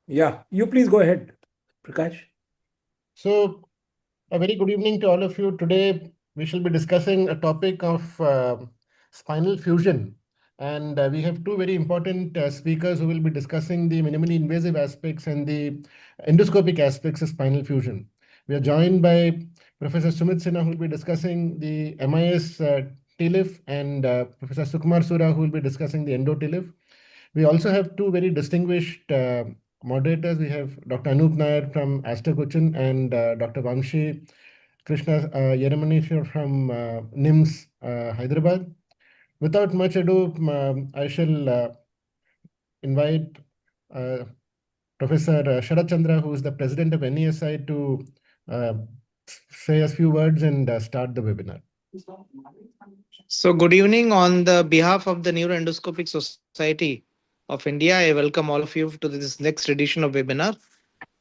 Yeah, you please go ahead, Prakash. So, a very good evening to all of you. Today, we shall be discussing a topic of spinal fusion. And we have two very important speakers who will be discussing the minimally invasive aspects and the endoscopic aspects of spinal fusion. We are joined by Professor Sumit Sinha, who will be discussing the MIS TLIF, and Professor Sukumar Sura, who will be discussing the Endo TLIF. We also have two very distinguished moderators. We have Dr. Anup Nair from Aster Cochin and Dr. Vamshi Krishna Yeramanishwar from NIMS, Hyderabad. Without much ado, I shall invite uh, Professor Sharat Chandra, who is the president of NESI, to uh, say a few words and start the webinar. So, good evening. On the behalf of the Neuroendoscopic Society of India, I welcome all of you to this next edition of webinar.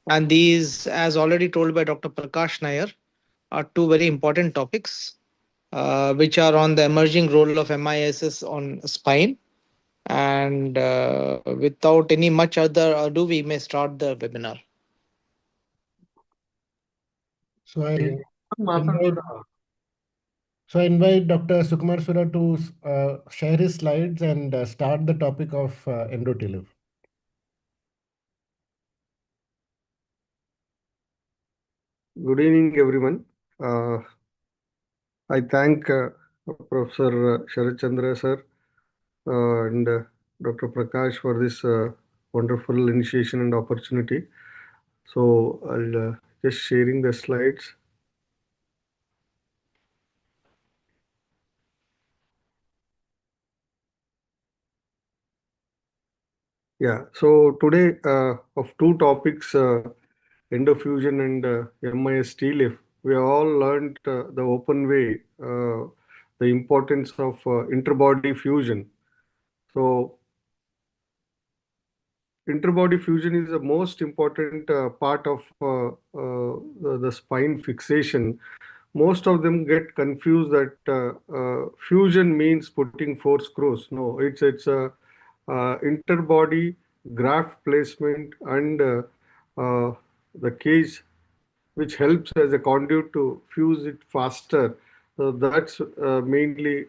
And these, as already told by Dr. Prakash Nair, are two very important topics, which are on the emerging role of MISs on spine. And without any much other ado, we may start the webinar. So invite, I invite Dr. Sukumar Sura to share his slides and start the topic of endotelif. Good evening, everyone. I thank Professor Sharat Chandra sir and Dr. Prakash for this wonderful initiation and opportunity. So I'll just sharing the slides. Yeah. So today of two topics, endofusion and MIS TLIF, we all learned the open way, the importance of interbody fusion. So interbody fusion is the most important part of the spine fixation. Most of them get confused that fusion means putting four screws. No, it's a interbody graft placement and the cage which helps as a conduit to fuse it faster. So that's mainly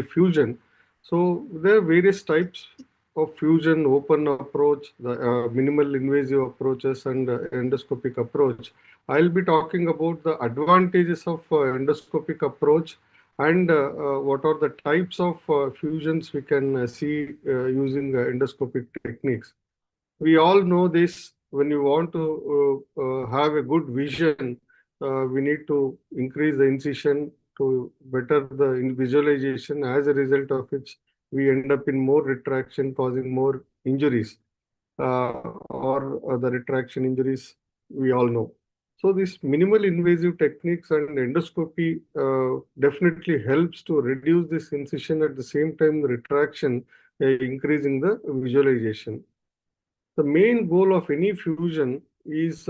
fusion. So there are various types of fusion: open approach, the minimal invasive approaches, and endoscopic approach. I'll be talking about the advantages of endoscopic approach and what are the types of fusions we can see using endoscopic techniques. We all know this. When you want to have a good vision, we need to increase the incision to better the visualization, as a result of which we end up in more retraction, causing more injuries, or the retraction injuries we all know. So these minimal invasive techniques and endoscopy definitely helps to reduce this incision, at the same time the retraction, increasing the visualization. The main goal of any fusion is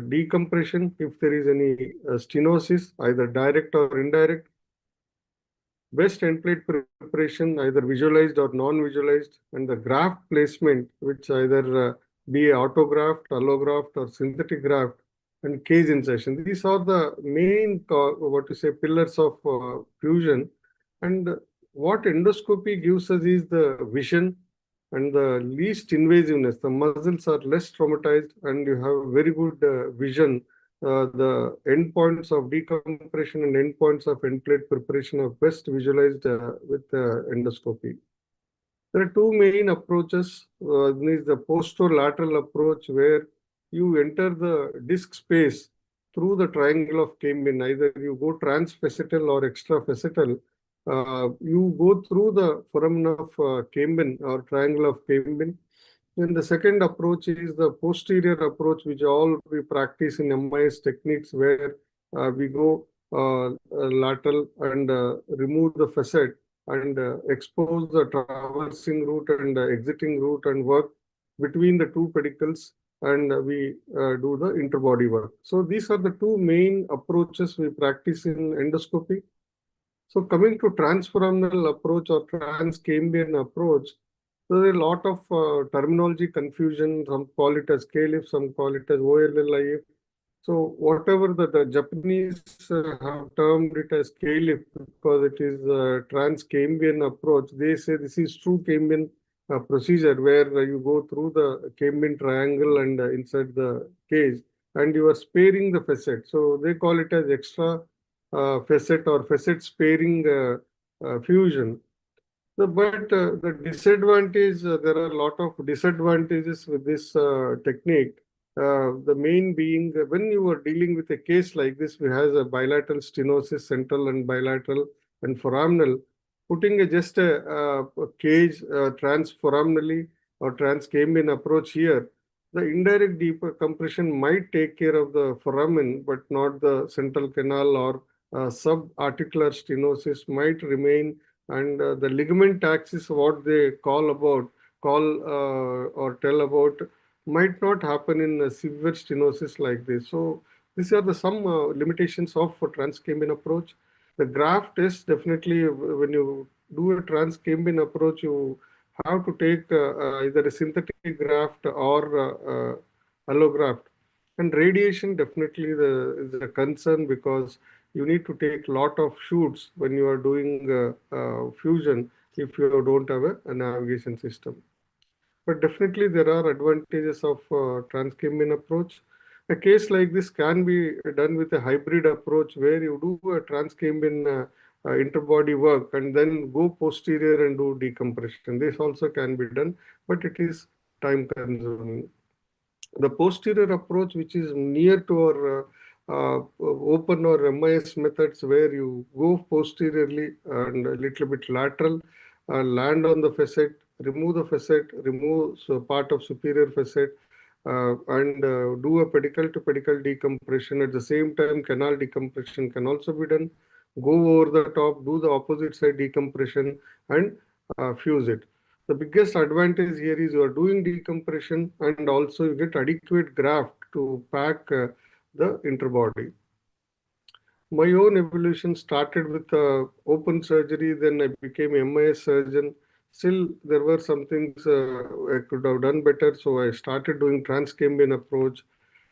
decompression if there is any stenosis, either direct or indirect. Best end plate preparation, either visualized or non-visualized, and the graft placement, which either be autograft, allograft, or synthetic graft, and cage insertion. These are the main, pillars of fusion. And what endoscopy gives us is the vision and the least invasiveness. The muscles are less traumatized, and you have very good vision. The endpoints of decompression and endpoints of end plate preparation are best visualized with endoscopy. There are two main approaches. One is the posterolateral approach, where you enter the disc space through the triangle of Cambion. Either you go transfacetal or extrafacetal. You go through the foramen of Cambion or triangle of Cambion. And the second approach is the posterior approach, which all we practice in MIS techniques, where we go lateral and remove the facet and expose the traversing route and exiting route and work between the two pedicles, and we do the interbody work. So these are the two main approaches we practice in endoscopy. So coming to transforaminal approach or transcambion approach, So there are a lot of terminology confusion. Some call it as TLIF, some call it as OLLIF. So whatever the Japanese have termed it as TLIF because it is a trans-Cambrian approach. They say this is true Cambrian procedure where you go through the Cambrian triangle and inside the cage and you are sparing the facet. So they call it as extra facet or facet sparing fusion. But the disadvantage, there are a lot of disadvantages with this technique. The main being when you are dealing with a case like this, which has a bilateral stenosis, central and bilateral and foraminal, putting just a cage transforaminally or transcambrian approach here, the indirect deeper compression might take care of the foramen, but not the central canal or subarticular stenosis might remain, and the ligament axis, what they call or tell about, might not happen in a severe stenosis like this. So these are the some limitations of a transcambrian approach. The graft is definitely, when you do a transcambrian approach, you have to take either a synthetic graft or allograft. And radiation definitely is a concern because you need to take a lot of shoots when you are doing fusion if you don't have a navigation system. But definitely there are advantages of transcambrian approach. A case like this can be done with a hybrid approach where you do a transcambrian interbody work and then go posterior and do decompression. This also can be done, but it is time consuming. The posterior approach, which is near to our open or MIS methods, where you go posteriorly and a little bit lateral, land on the facet, remove the facet, remove part of superior facet, and do a pedicle to pedicle decompression. At the same time, canal decompression can also be done. Go over the top, do the opposite side decompression, and fuse it. The biggest advantage here is you are doing decompression and also you get adequate graft to pack the interbody. My own evolution started with open surgery, then I became MIS surgeon. Still, there were some things I could have done better, so I started doing transcambrian approach,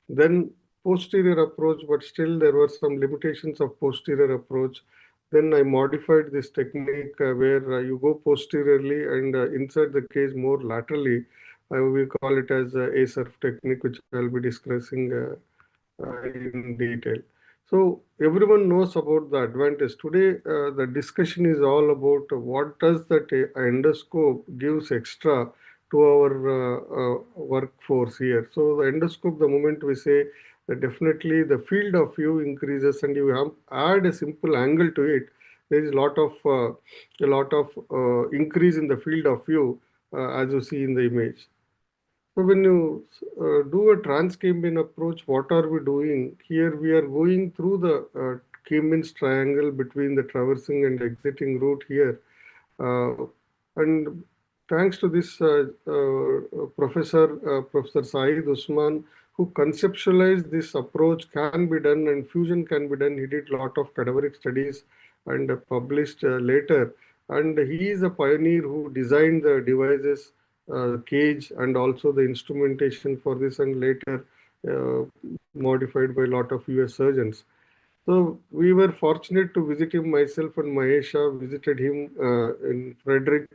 then posterior approach, but still there were some limitations of posterior approach. Then I modified this technique where you go posteriorly and insert the cage more laterally. We call it as ASERF technique, which I'll be discussing in detail. So everyone knows about the advantage. Today, the discussion is all about what does that endoscope gives extra to our workforce here. So the endoscope, the moment we say that definitely the field of view increases and you have add a simple angle to it, there is a lot of increase in the field of view as you see in the image. So when you do a transcambrian approach, what are we doing? Here we are going through the Cambrian's triangle between the traversing and exiting route here. And thanks to this Professor Saeed Usman, who conceptualized this approach can be done and fusion can be done. He did a lot of cadaveric studies and published later. And he is a pioneer who designed the devices, cage, and also the instrumentation for this, and later uh, modified by a lot of US surgeons. So we were fortunate to visit him. Myself and Mahesha visited him in Frederick,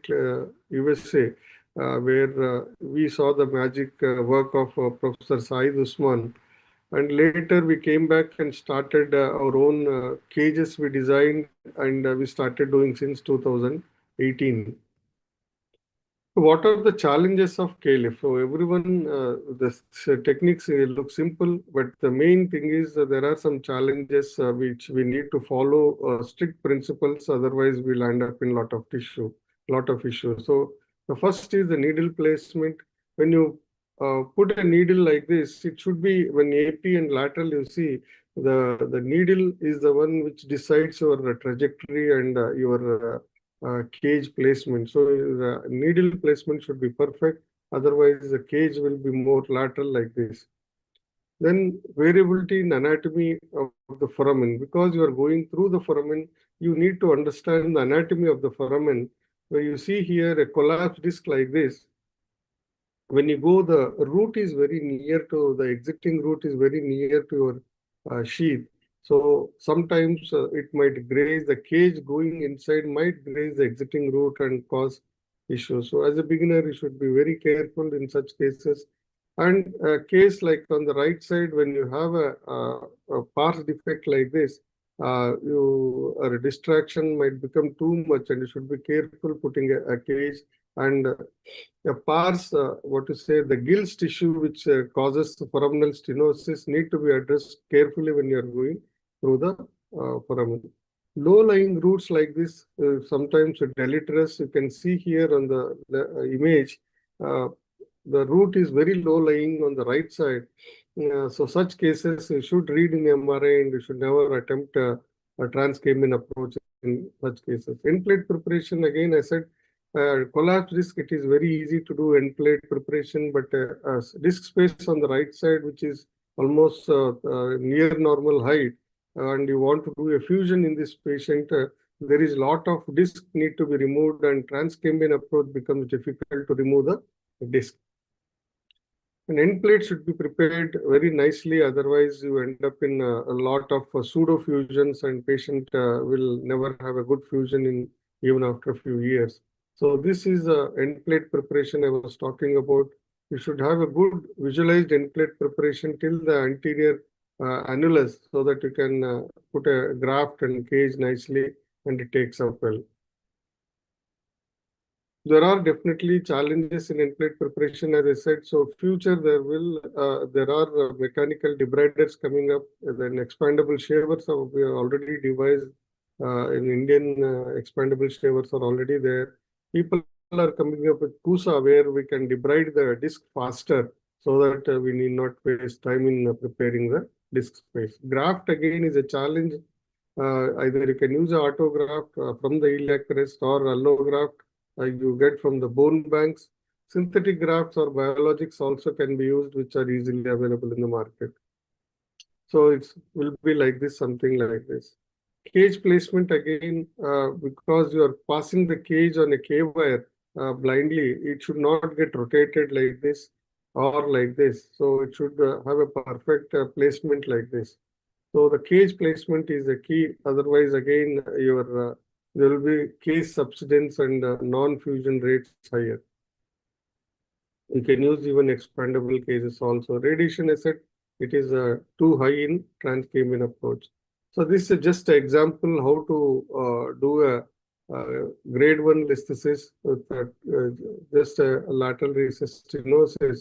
USA, where we saw the magic work of Professor Saeed Usman. And later we came back and started our own cages we designed, and we started doing since 2018. What are the challenges of TLIF? So everyone, the techniques look simple, but the main thing is there are some challenges which we need to follow strict principles. Otherwise, we'll end up in lot of issues. So the first is the needle placement. When you put a needle like this, it should be when AP and lateral. You see, the needle is the one which decides your trajectory and your cage placement. So the needle placement should be perfect. Otherwise, the cage will be more lateral like this. Then variability in anatomy of the foramen. Because you are going through the foramen, you need to understand the anatomy of the foramen. where you see here a collapsed disc like this. When you go, the root is very near to the exiting root is very near to your sheath. So sometimes it might graze the cage going inside, might graze the exiting root and cause issues. So as a beginner, you should be very careful in such cases. And a case like on the right side, when you have a parse defect like this, a distraction might become too much, and you should be careful putting a cage. And a parse, what to say, the gills tissue which causes the foraminal stenosis need to be addressed carefully when you are going through the foramen. Low-lying roots like this, sometimes deleterious. You can see here on the image, the root is very low-lying on the right side. So such cases, you should read in MRI and you should never attempt a transcranial approach in such cases. End plate preparation, again, I said, collapse disc, it is very easy to do end plate preparation, but disc space on the right side, which is almost near normal height, and you want to do a fusion in this patient, there is a lot of disc need to be removed, and transcranial approach becomes difficult to remove the disc. An end plate should be prepared very nicely, otherwise you end up in a lot of pseudo fusions, and patient will never have a good fusion in even after a few years. So this is end plate preparation I was talking about. You should have a good visualized end plate preparation till the anterior annulus, so that you can put a graft and cage nicely and it takes up well. There are definitely challenges in end plate preparation, as I said. So future there are mechanical debriders coming up. Then expandable shavers we are already devised. In Indian expandable shavers are already there. People are coming up with KUSA, where we can debride the disc faster, so that we need not waste time in preparing the disc space. Graft again is a challenge. Either you can use an autograft from the iliac crest or allograft you get from the bone banks. Synthetic grafts or biologics also can be used, which are easily available in the market. So it will be like this, something like this. Cage placement again, because you are passing the cage on a K-wire blindly, it should not get rotated like this or like this. So it should have a perfect placement like this. So the cage placement is the key. Otherwise, again, there will be case subsidence and non-fusion rates higher. You can use even expandable cases also. Radiation asset, it is too high in transcranial approach. So this is just an example how to do a grade 1 listhesis with just a lateral recess stenosis.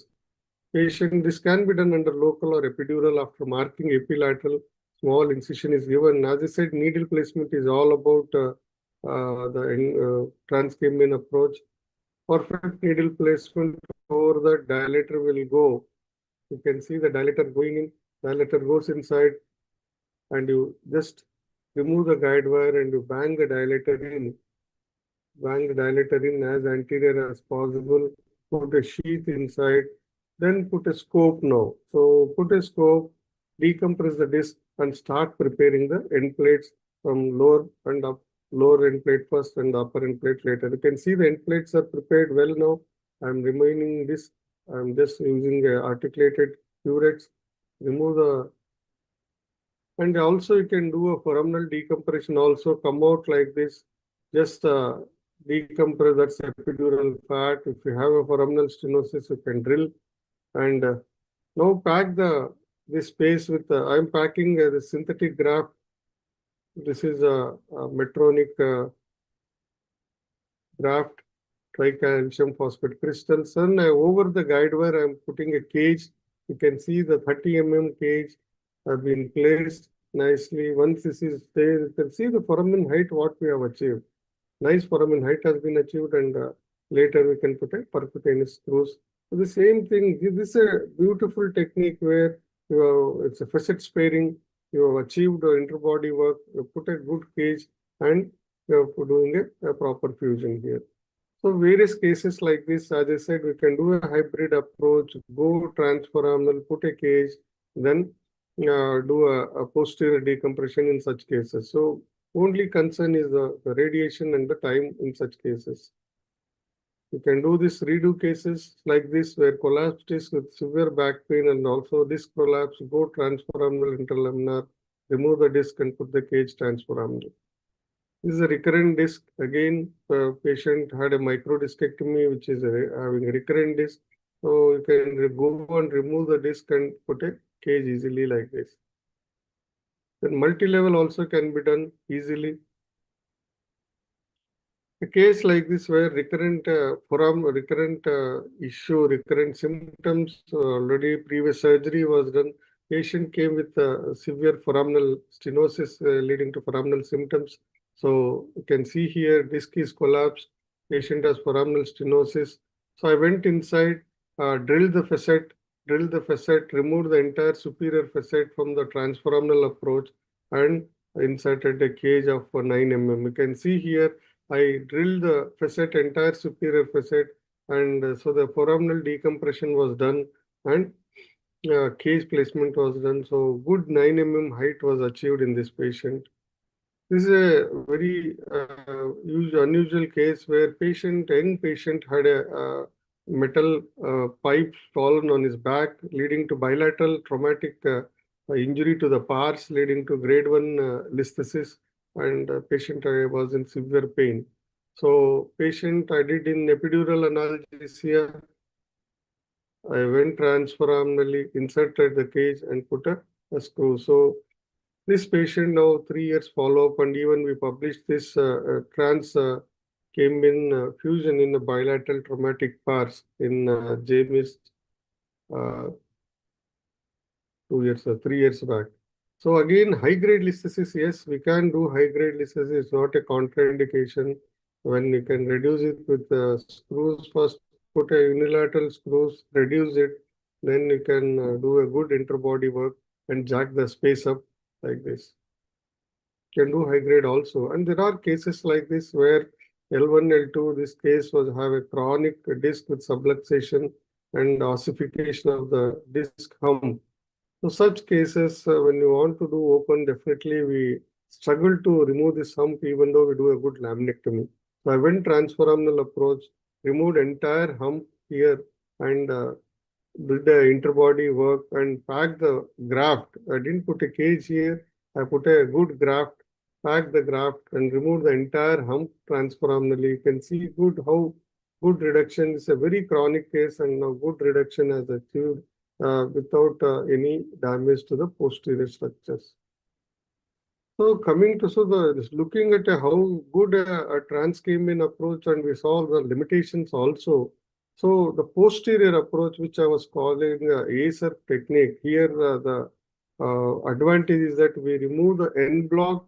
Patient, this can be done under local or epidural after marking epilateral. Small incision is given. As I said, needle placement is all about the transcranial approach. Perfect needle placement over the dilator will go. You can see the dilator going in, dilator goes inside, and you just remove the guide wire and you bang the dilator in. Bang the dilator in as anterior as possible. Put a sheath inside, then put a scope now. So put a scope, decompress the disc, and start preparing the end plates from lower and up. Lower end plate first and upper end plate later. You can see the end plates are prepared well now. I'm remaining this. I'm just using articulated curettes. Remove the, and also you can do a foraminal decompression also. Come out like this. Just decompress, that's epidural fat. If you have a foraminal stenosis, you can drill. And now pack this space with, I'm packing the synthetic graft. This is a Medtronic graft, tricalcium phosphate crystals. And over the guide wire, I'm putting a cage. You can see the 30 mm cage have been placed nicely. Once this is there, you can see the foramen height, what we have achieved. Nice foramen height has been achieved, and later we can put a percutaneous screws. So the same thing, this is a beautiful technique where it's a facet sparing. You have achieved interbody work, you put a good cage, and you are doing a proper fusion here. So various cases like this, as I said, we can do a hybrid approach, go transforaminal, put a cage, then do a posterior decompression in such cases. So only concern is the radiation and the time in such cases. You can do this redo cases like this where collapsed disc with severe back pain and also disc prolapse, go transforaminal interlaminar, remove the disc and put the cage transforaminal. This is a recurrent disc. Again, patient had a microdiscectomy, which is having a recurrent disc. So you can go and remove the disc and put a cage easily like this. Then multi-level also can be done easily. A case like this where recurrent recurrent issue, recurrent symptoms, already previous surgery was done. Patient came with severe foraminal stenosis leading to foraminal symptoms. So you can see here disc is collapsed. Patient has foraminal stenosis. So I went inside, drilled the facet, removed the entire superior facet from the transforaminal approach and inserted a cage of 9 mm. You can see here I drilled the facet, entire superior facet, and so the foraminal decompression was done and cage placement was done. So good 9 mm height was achieved in this patient. This is a very unusual case where young patient had a metal pipe fallen on his back, leading to bilateral traumatic injury to the pars, leading to grade 1 listhesis, and patient was in severe pain. So patient I did in epidural analgesia. I went transforaminally, inserted the cage and put a screw. So this patient now 3 years follow-up, and even we published this trans came in fusion in a bilateral traumatic pars in JMIS 3 years back. So again, high-grade listhesis, yes, we can do high-grade listhesis. It's not a contraindication when you can reduce it with screws first, put a unilateral screws, reduce it, then you can do a good interbody work and jack the space up like this. Can do high grade also. And there are cases like this where L1, L2, this case was have a chronic disc with subluxation and ossification of the disc hump. So such cases, when you want to do open, definitely we struggle to remove this hump even though we do a good laminectomy. So I went transforaminal approach, removed entire hump here and did the interbody work and packed the graft. I didn't put a cage here. I put a good graft, packed the graft and removed the entire hump transforaminally. You can see how good reduction is a very chronic case and now good reduction has achieved without any damage to the posterior structures. So coming to looking at how good a transcambian approach, and we saw the limitations also. So the posterior approach, which I was calling ASERF technique, here the advantage is that we remove the en bloc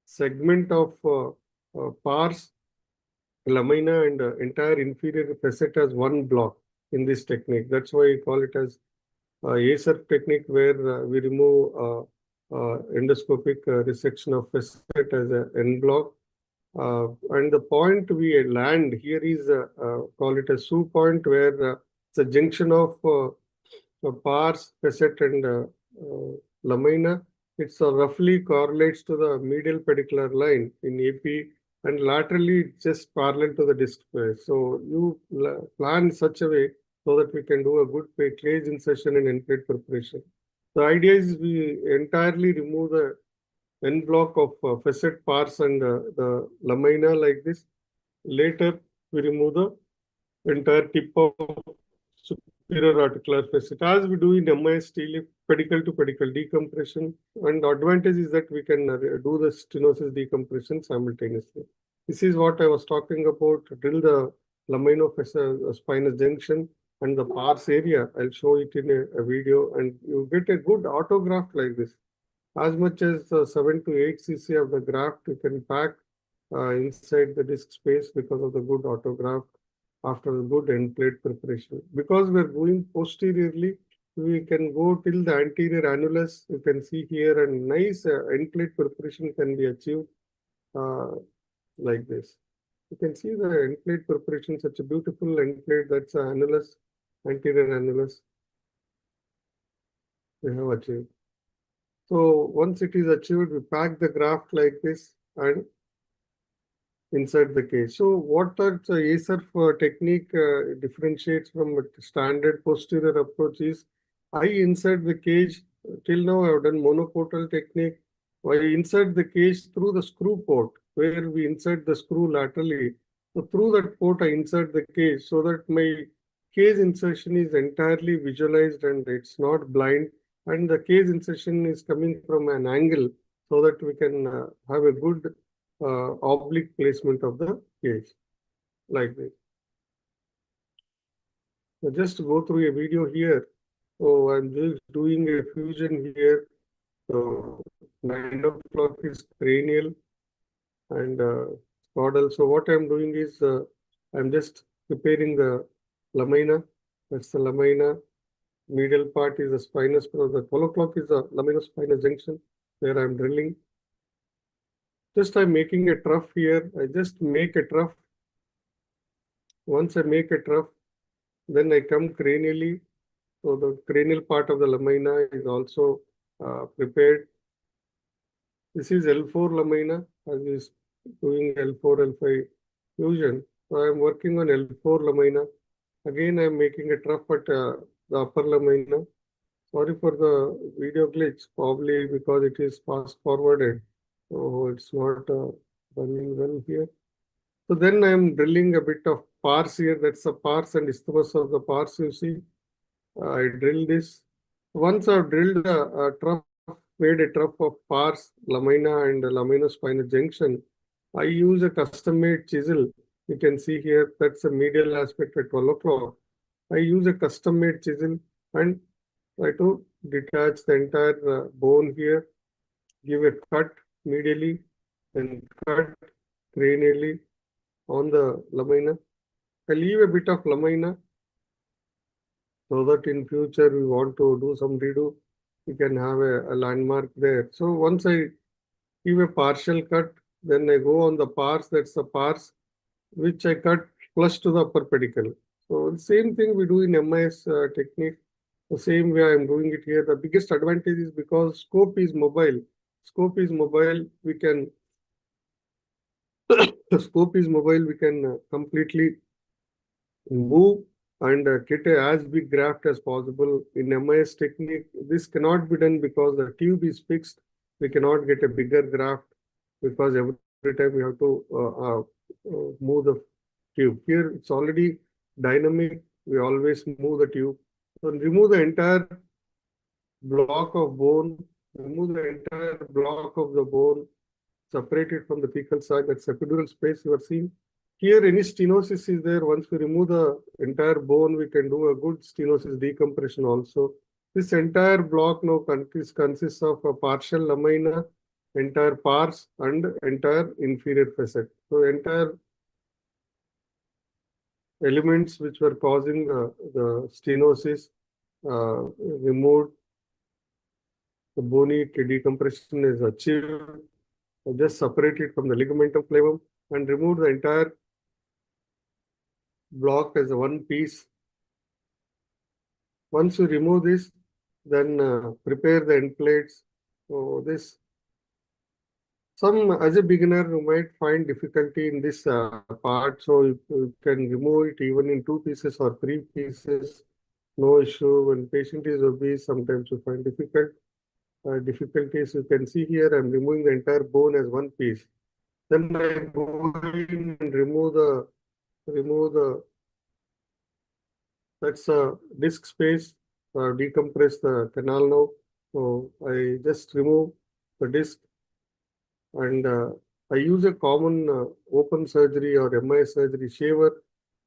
segment of pars, lamina, and entire inferior facet as one block in this technique. That's why we call it as ASERF technique, where we remove endoscopic resection of facet as an en bloc. And the point we land here is call it a SU point, where it's a junction of pars, facet, and lamina. It's roughly correlates to the medial pedicular line in AP, and laterally it's just parallel to the disc space. So you plan such a way so that we can do a good cage insertion and end plate preparation. The idea is we entirely remove the en bloc of facet, pars, and the lamina like this. Later, we remove the entire tip of superior articular facet, as we do in MIS TLIF, pedicle to pedicle decompression. And the advantage is that we can do the stenosis decompression simultaneously. This is what I was talking about. Drill the laminospinous junction and the pars area. I'll show it in a video, and you get a good autograft like this. As much as 7 to 8 cc of the graft you can pack inside the disc space because of the good autograft after a good end plate preparation. Because we're going posteriorly, we can go till the anterior annulus. You can see here, and nice end plate preparation can be achieved like this. You can see the end plate preparation, such a beautiful end plate. That's the annulus, anterior annulus we have achieved. So once it is achieved, we pack the graft like this and inside the cage. So what that ASERF technique differentiates from a standard posterior approach is I insert the cage. Till now I have done monoportal technique. I insert the cage through the screw port where we insert the screw laterally. So through that port I insert the cage so that my cage insertion is entirely visualized and it's not blind, and the cage insertion is coming from an angle so that we can have a good oblique placement of the cage like this. So just go through a video here. So I'm just doing a fusion here. So 9 o'clock is cranial and caudal. So what I'm doing is I'm just preparing the lamina. That's the lamina. Medial part is the spinous. So the 12 o'clock is the laminospinous junction where I'm drilling. Just I'm making a trough here. I just make a trough. Once I make a trough, then I come cranially. So the cranial part of the lamina is also prepared. This is L4 lamina, as is doing L4, L5 fusion. So I am working on L4 lamina. Again, I am making a trough at the upper lamina. Sorry for the video glitch, probably because it is fast forwarded. So it's not running well here. So then I am drilling a bit of pars here. That's the pars and isthmus of the pars, you see. I drill this. Once I've drilled a trough, made a trough of pars, lamina and laminospinous junction, I use a custom-made chisel. You can see here, that's the medial aspect at 12 o'clock. I use a custom-made chisel and try to detach the entire bone here, give a cut medially, and cut cranially on the lamina. I leave a bit of lamina so that in future we want to do some redo, we can have a landmark there. So once I give a partial cut, then I go on the pars, that's the pars, which I cut flush to the upper pedicle. So the same thing we do in MIS technique. The same way I'm doing it here. The biggest advantage is because scope is mobile. Scope is mobile, we can the scope is mobile, we can completely move and get a as big graft as possible. In MIS technique, this cannot be done because the tube is fixed. We cannot get a bigger graft because every time we have to move the tube. Here it's already dynamic. We always move the tube. So remove the entire block of bone. Remove the entire block of the bone. Separate it from the fecal sac. That's epidural space you are seeing. Here, any stenosis is there. Once we remove the entire bone, we can do a good stenosis decompression also. This entire block now consists of a partial lamina, entire pars, and entire inferior facet. So, entire elements which were causing the stenosis removed. The bony decompression is achieved. Just separate it from the ligamentum flavum and remove the entire block as one piece. Once you remove this, then prepare the end plates. So this, as a beginner, you might find difficulty in this part. So you can remove it even in 2 pieces or 3 pieces. No issue. When patient is obese, sometimes you find difficulties. You can see here, I'm removing the entire bone as one piece. Then I go in and remove the that's a disc space, decompress the canal now. So I just remove the disc and I use a common open surgery or MI surgery shaver.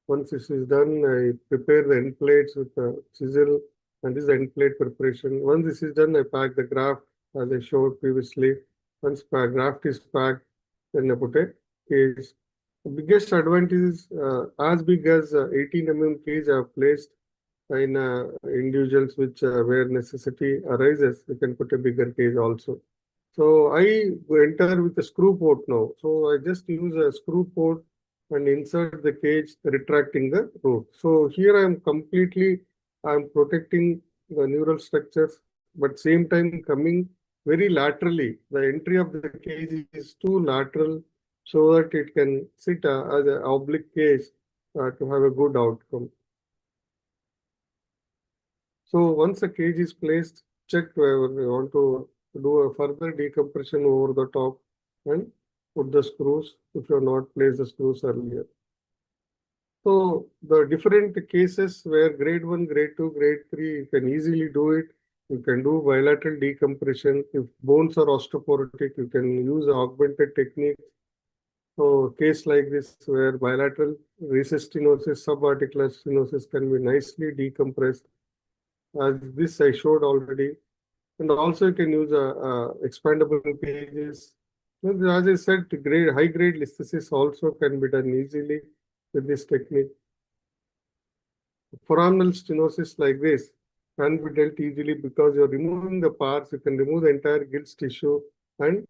Once this is done, I prepare the end plates with a chisel, and this is end plate preparation. Once this is done, I pack the graft as I showed previously. Once graft is packed, then I put a cage. The biggest advantage is as big as 18 mm cage I have placed in individuals which where necessity arises, we can put a bigger cage also. So I enter with a screw port now. So I just use a screw port and insert the cage, retracting the root. So here I'm protecting the neural structures, but same time coming very laterally. The entry of the cage is too lateral. so that it can sit as an oblique case to have a good outcome. So once a cage is placed, check whether we want to do a further decompression over the top and put the screws if you have not placed the screws earlier. So the different cases where grade 1, grade 2, grade 3, you can easily do it. You can do bilateral decompression. If bones are osteoporotic, you can use augmented techniques. So case like this where bilateral recess stenosis, subarticular stenosis can be nicely decompressed. As this I showed already. And also you can use expandable cages. As I said, high grade listhesis also can be done easily with this technique. Foraminal stenosis like this can be dealt easily because you're removing the parts. You can remove the entire gills tissue and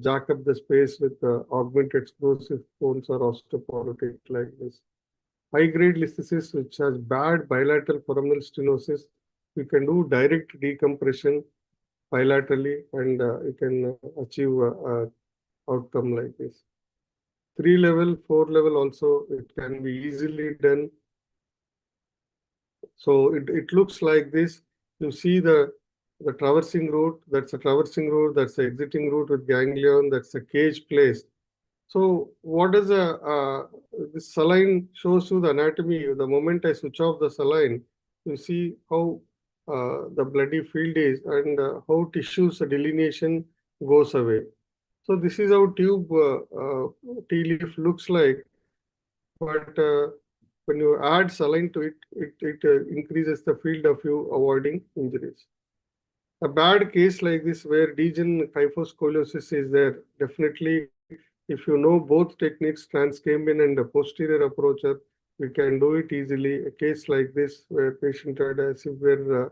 jack up the space with augmented screws if bones are osteoporotic like this. High grade listhesis, which has bad bilateral foraminal stenosis, you can do direct decompression bilaterally and you can achieve outcome like this. 3-level, 4-level also, it can be easily done. So it looks like this. You see the traversing route, that's a traversing route, that's the exiting route with ganglion, that's a cage placed. So what is this saline shows you the anatomy. The moment I switch off the saline, you see how the bloody field is and how tissues delineation goes away. So this is how tube TLIF looks like. But when you add saline to it, it increases the field of view, avoiding injuries. A bad case like this where degen kyphoscoliosis is there, definitely if you know both techniques, transcambien and the posterior approacher, we can do it easily. A case like this where patient had a severe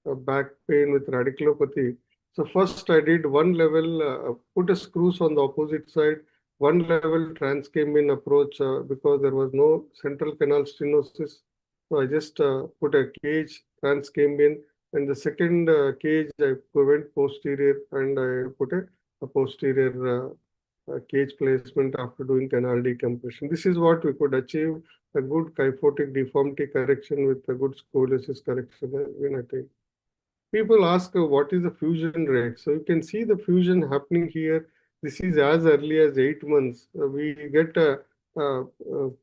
back pain with radiculopathy. So first I did one level, put a screws on the opposite side, one level transcambien approach because there was no central canal stenosis. So I just put a cage transcambien, and the second cage I went posterior and I put a posterior cage placement after doing canal decompression. This is what we could achieve, a good kyphotic deformity correction with a good scoliosis correction in a time. People ask what is the fusion rate. So you can see the fusion happening here. This is as early as 8 months. We get a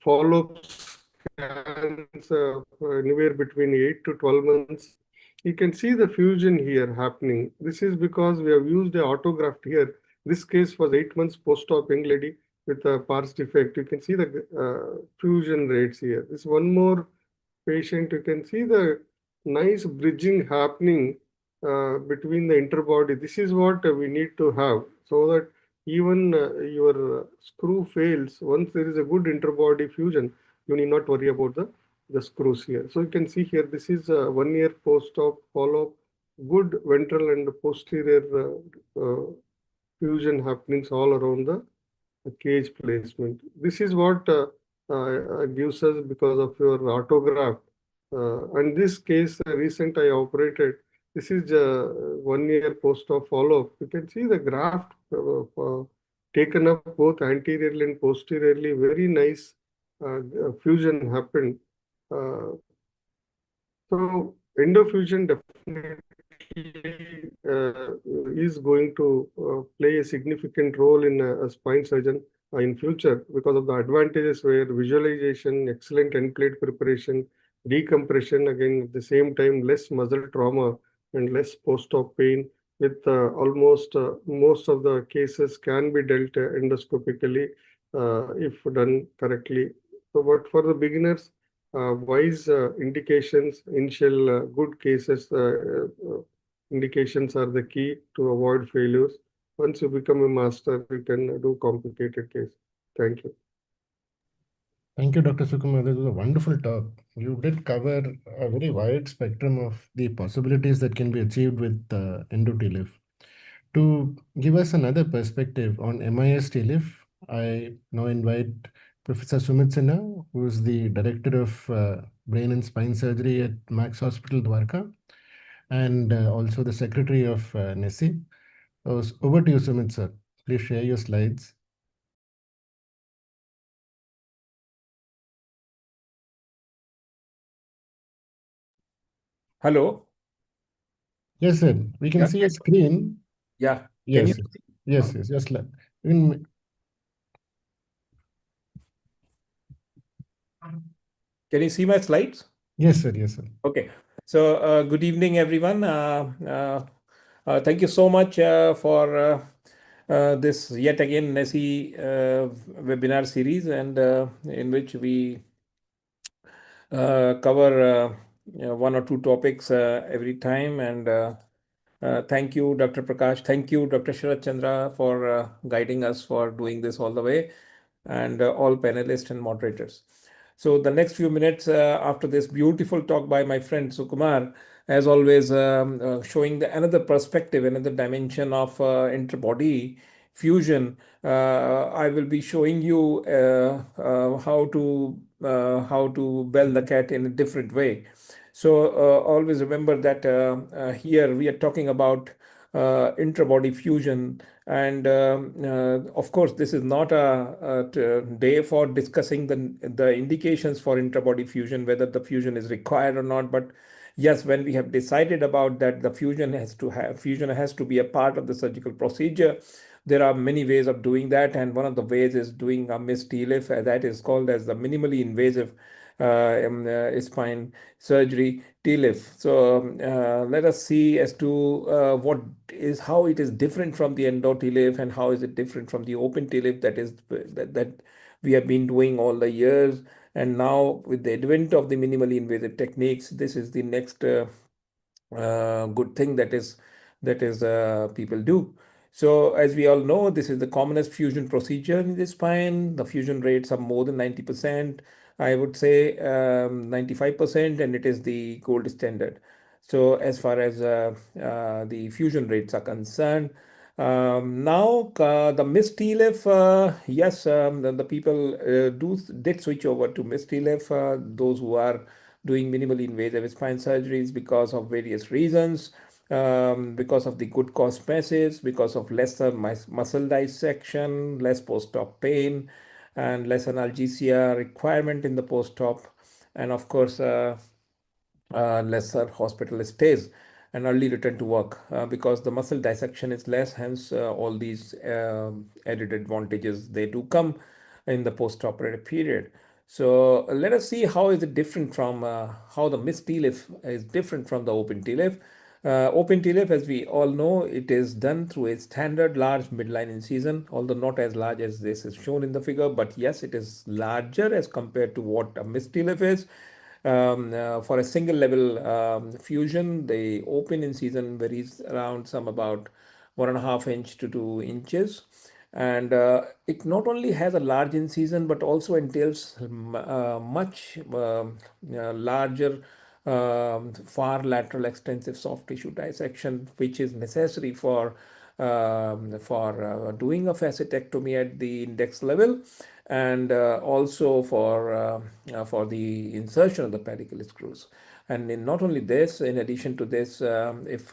follow-up scans anywhere between 8 to 12 months. You can see the fusion here happening. This is because we have used a autograft here. This case was 8 months post-op young lady with a pars defect. You can see the fusion rates here. This one more patient, you can see the nice bridging happening between the interbody. This is what we need to have so that even your screw fails, once there is a good interbody fusion, you need not worry about the screws here. So you can see here, this is 1 year post-op follow-up, good ventral and posterior fusion happenings all around the cage placement. This is what gives us because of your autograft. And this case, recent I operated, this is 1 year post-op follow-up. You can see the graft taken up both anteriorly and posteriorly. Very nice fusion happened. So endofusion definitely is going to play a significant role in a spine surgeon in future because of the advantages where visualization, excellent end plate preparation, decompression, again at the same time less muscle trauma and less post-op pain with almost most of the cases can be dealt endoscopically if done correctly. So but for the beginners, wise indications, initial good cases, indications are the key to avoid failures. Once you become a master, you can do complicated case. Thank you. Thank you, Dr. Sukumar. This was a wonderful talk. You did cover a very wide spectrum of the possibilities that can be achieved with Endo TLIF. To give us another perspective on MIS TLIF, I now invite Professor Sumit Sinha, who is the Director of Brain and Spine Surgery at Max Hospital, Dwarka, and also the Secretary of NESI. Over to you, Sumit, sir. Please share your slides. Hello. Yes, sir. We can Yeah. see a screen. Yeah. Can you Yes, yes, yes. Just let. In, can you see my slides? yes, sir. Yes, sir. Okay. So good evening, everyone. Thank you so much for this yet again NESI webinar series, and in which we cover one or two topics every time. And thank you, Dr. Prakash. Thank you, Dr. Sharat Chandra, for guiding us for doing this all the way, and all panelists and moderators. So the next few minutes after this beautiful talk by my friend Sukumar, as always, showing another perspective, another dimension of interbody fusion. I will be showing you how to bell the cat in a different way. So always remember that here we are talking about intrabody fusion, and of course this is not a day for discussing the indications for intrabody fusion, whether the fusion is required or not. But yes, when we have decided about that the fusion has to be a part of the surgical procedure, there are many ways of doing that, and one of the ways is doing a missed TLIF, that is called as the minimally invasive spine surgery TLIF. So let us see as to how it is different from the endo TLIF, and how is it different from the open TLIF that we have been doing all the years. And now with the advent of the minimally invasive techniques, this is the next good thing that is people do. So as we all know, this is the commonest fusion procedure in the spine. The fusion rates are more than 90%. I would say 95%, and it is the gold standard. So as far as the fusion rates are concerned, now the missed TLIF, yes, the people did switch over to missed TLIF. Those who are doing minimally invasive spine surgeries because of various reasons, because of the good cost message, because of lesser muscle dissection, less post-op pain, and less analgesia requirement in the post-op, and of course lesser hospital stays and early return to work because the muscle dissection is less. Hence all these added advantages, they do come in the post-operative period. So let us see how is it different from how the missed TLIF is different from the open TLIF. Open TLIF, as we all know, it is done through a standard large midline incision, although not as large as this is shown in the figure, but yes, it is larger as compared to what a missed TLIF is. For a single level fusion, the open incision varies around some about 1.5 inch to 2 inches. And it not only has a large incision, but also entails much larger far lateral extensive soft tissue dissection, which is necessary for doing a facetectomy at the index level, and also for the insertion of the pedicle screws. And not only this, in addition to this, if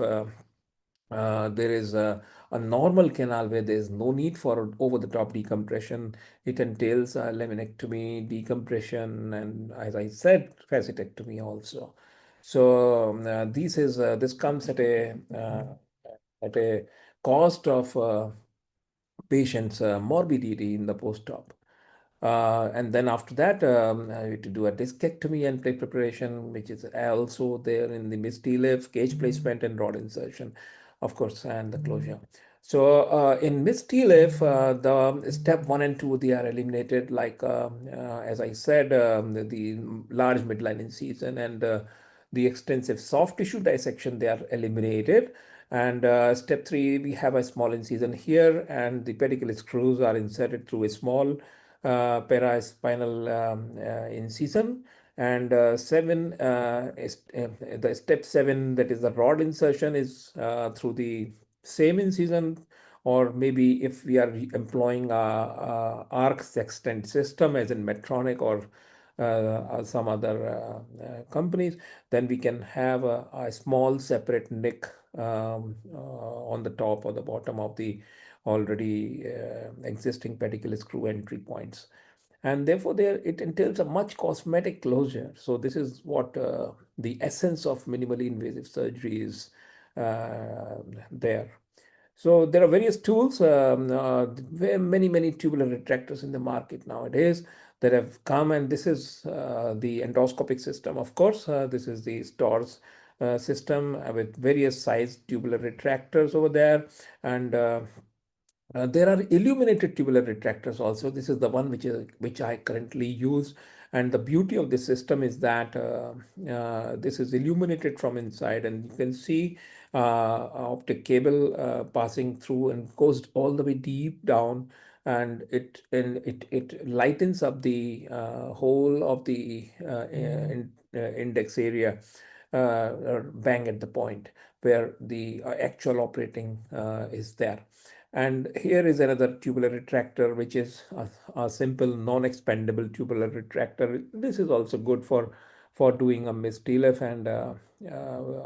there is a normal canal where there is no need for over-the-top decompression, it entails laminectomy, decompression, and as I said, facetectomy also. So this comes at a cost of patient's morbidity in the post-op. And then after that, I had to do a discectomy and plate preparation, which is also there in the missed TLIF, cage placement and rod insertion, of course, and the closure. So in missed TLIF, the step 1 and 2, they are eliminated, like as I said, the large midline incision and the extensive soft tissue dissection, they are eliminated. And step 3, we have a small incision here, and the pedicle screws are inserted through a small paraspinal incision. And the step 7, that is the rod insertion, is through the same incision, or maybe if we are employing arc sextant system as in Medtronic or some other companies, then we can have a small separate nick on the top or the bottom of the already existing pedicle screw entry points. and therefore there it entails a much cosmetic closure. So this is what the essence of minimally invasive surgery is there. So there are various tools. There are many tubular retractors in the market nowadays that have come, and this is the endoscopic system. Of course, this is the STORS system with various size tubular retractors over there, and there are illuminated tubular retractors also. This is the one which I currently use, and the beauty of this system is that this is illuminated from inside, and you can see optic cable passing through and goes all the way deep down, and it lightens up the whole of the index area, or bang at the point where the actual operating is there. And here is another tubular retractor, which is a simple non-expandable tubular retractor. This is also good for doing a missed TLIF, and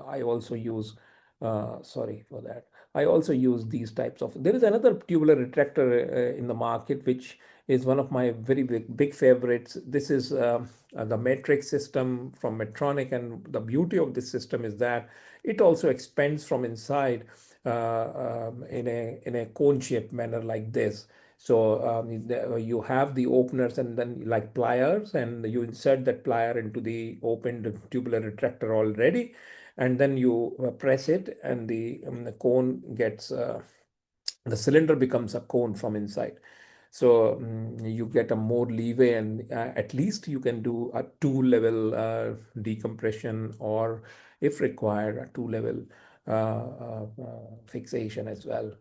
I also use, sorry for that. I also use these types of. There is another tubular retractor in the market, which is one of my very big favorites. This is the matrix system from Medtronic, and the beauty of this system is that it also expands from inside in a cone-shaped manner like this. So you have the openers and then like pliers, and you insert that plier into the opened tubular retractor already, and then you press it, and the cone gets the cylinder becomes a cone from inside. So you get a more leeway, and at least you can do a two-level decompression, or if required, a two-level fixation as well.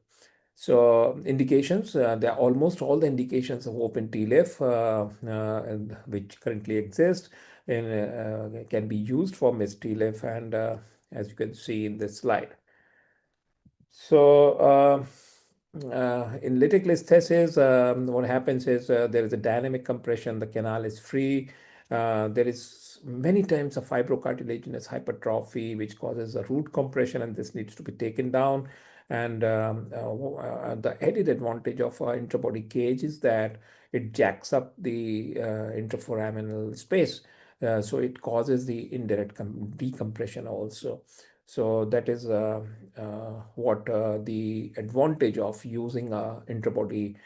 So indications, there are almost all the indications of open TLIF which currently exist and can be used for missed TLIF, and as you can see in this slide. So in lytic listhesis, what happens is there is a dynamic compression, the canal is free. There is many times a fibrocartilaginous hypertrophy which causes a root compression, and this needs to be taken down. And the added advantage of intrabody cage is that it jacks up the intraforaminal space. So it causes the indirect decompression also. So that is what the advantage of using a intrabody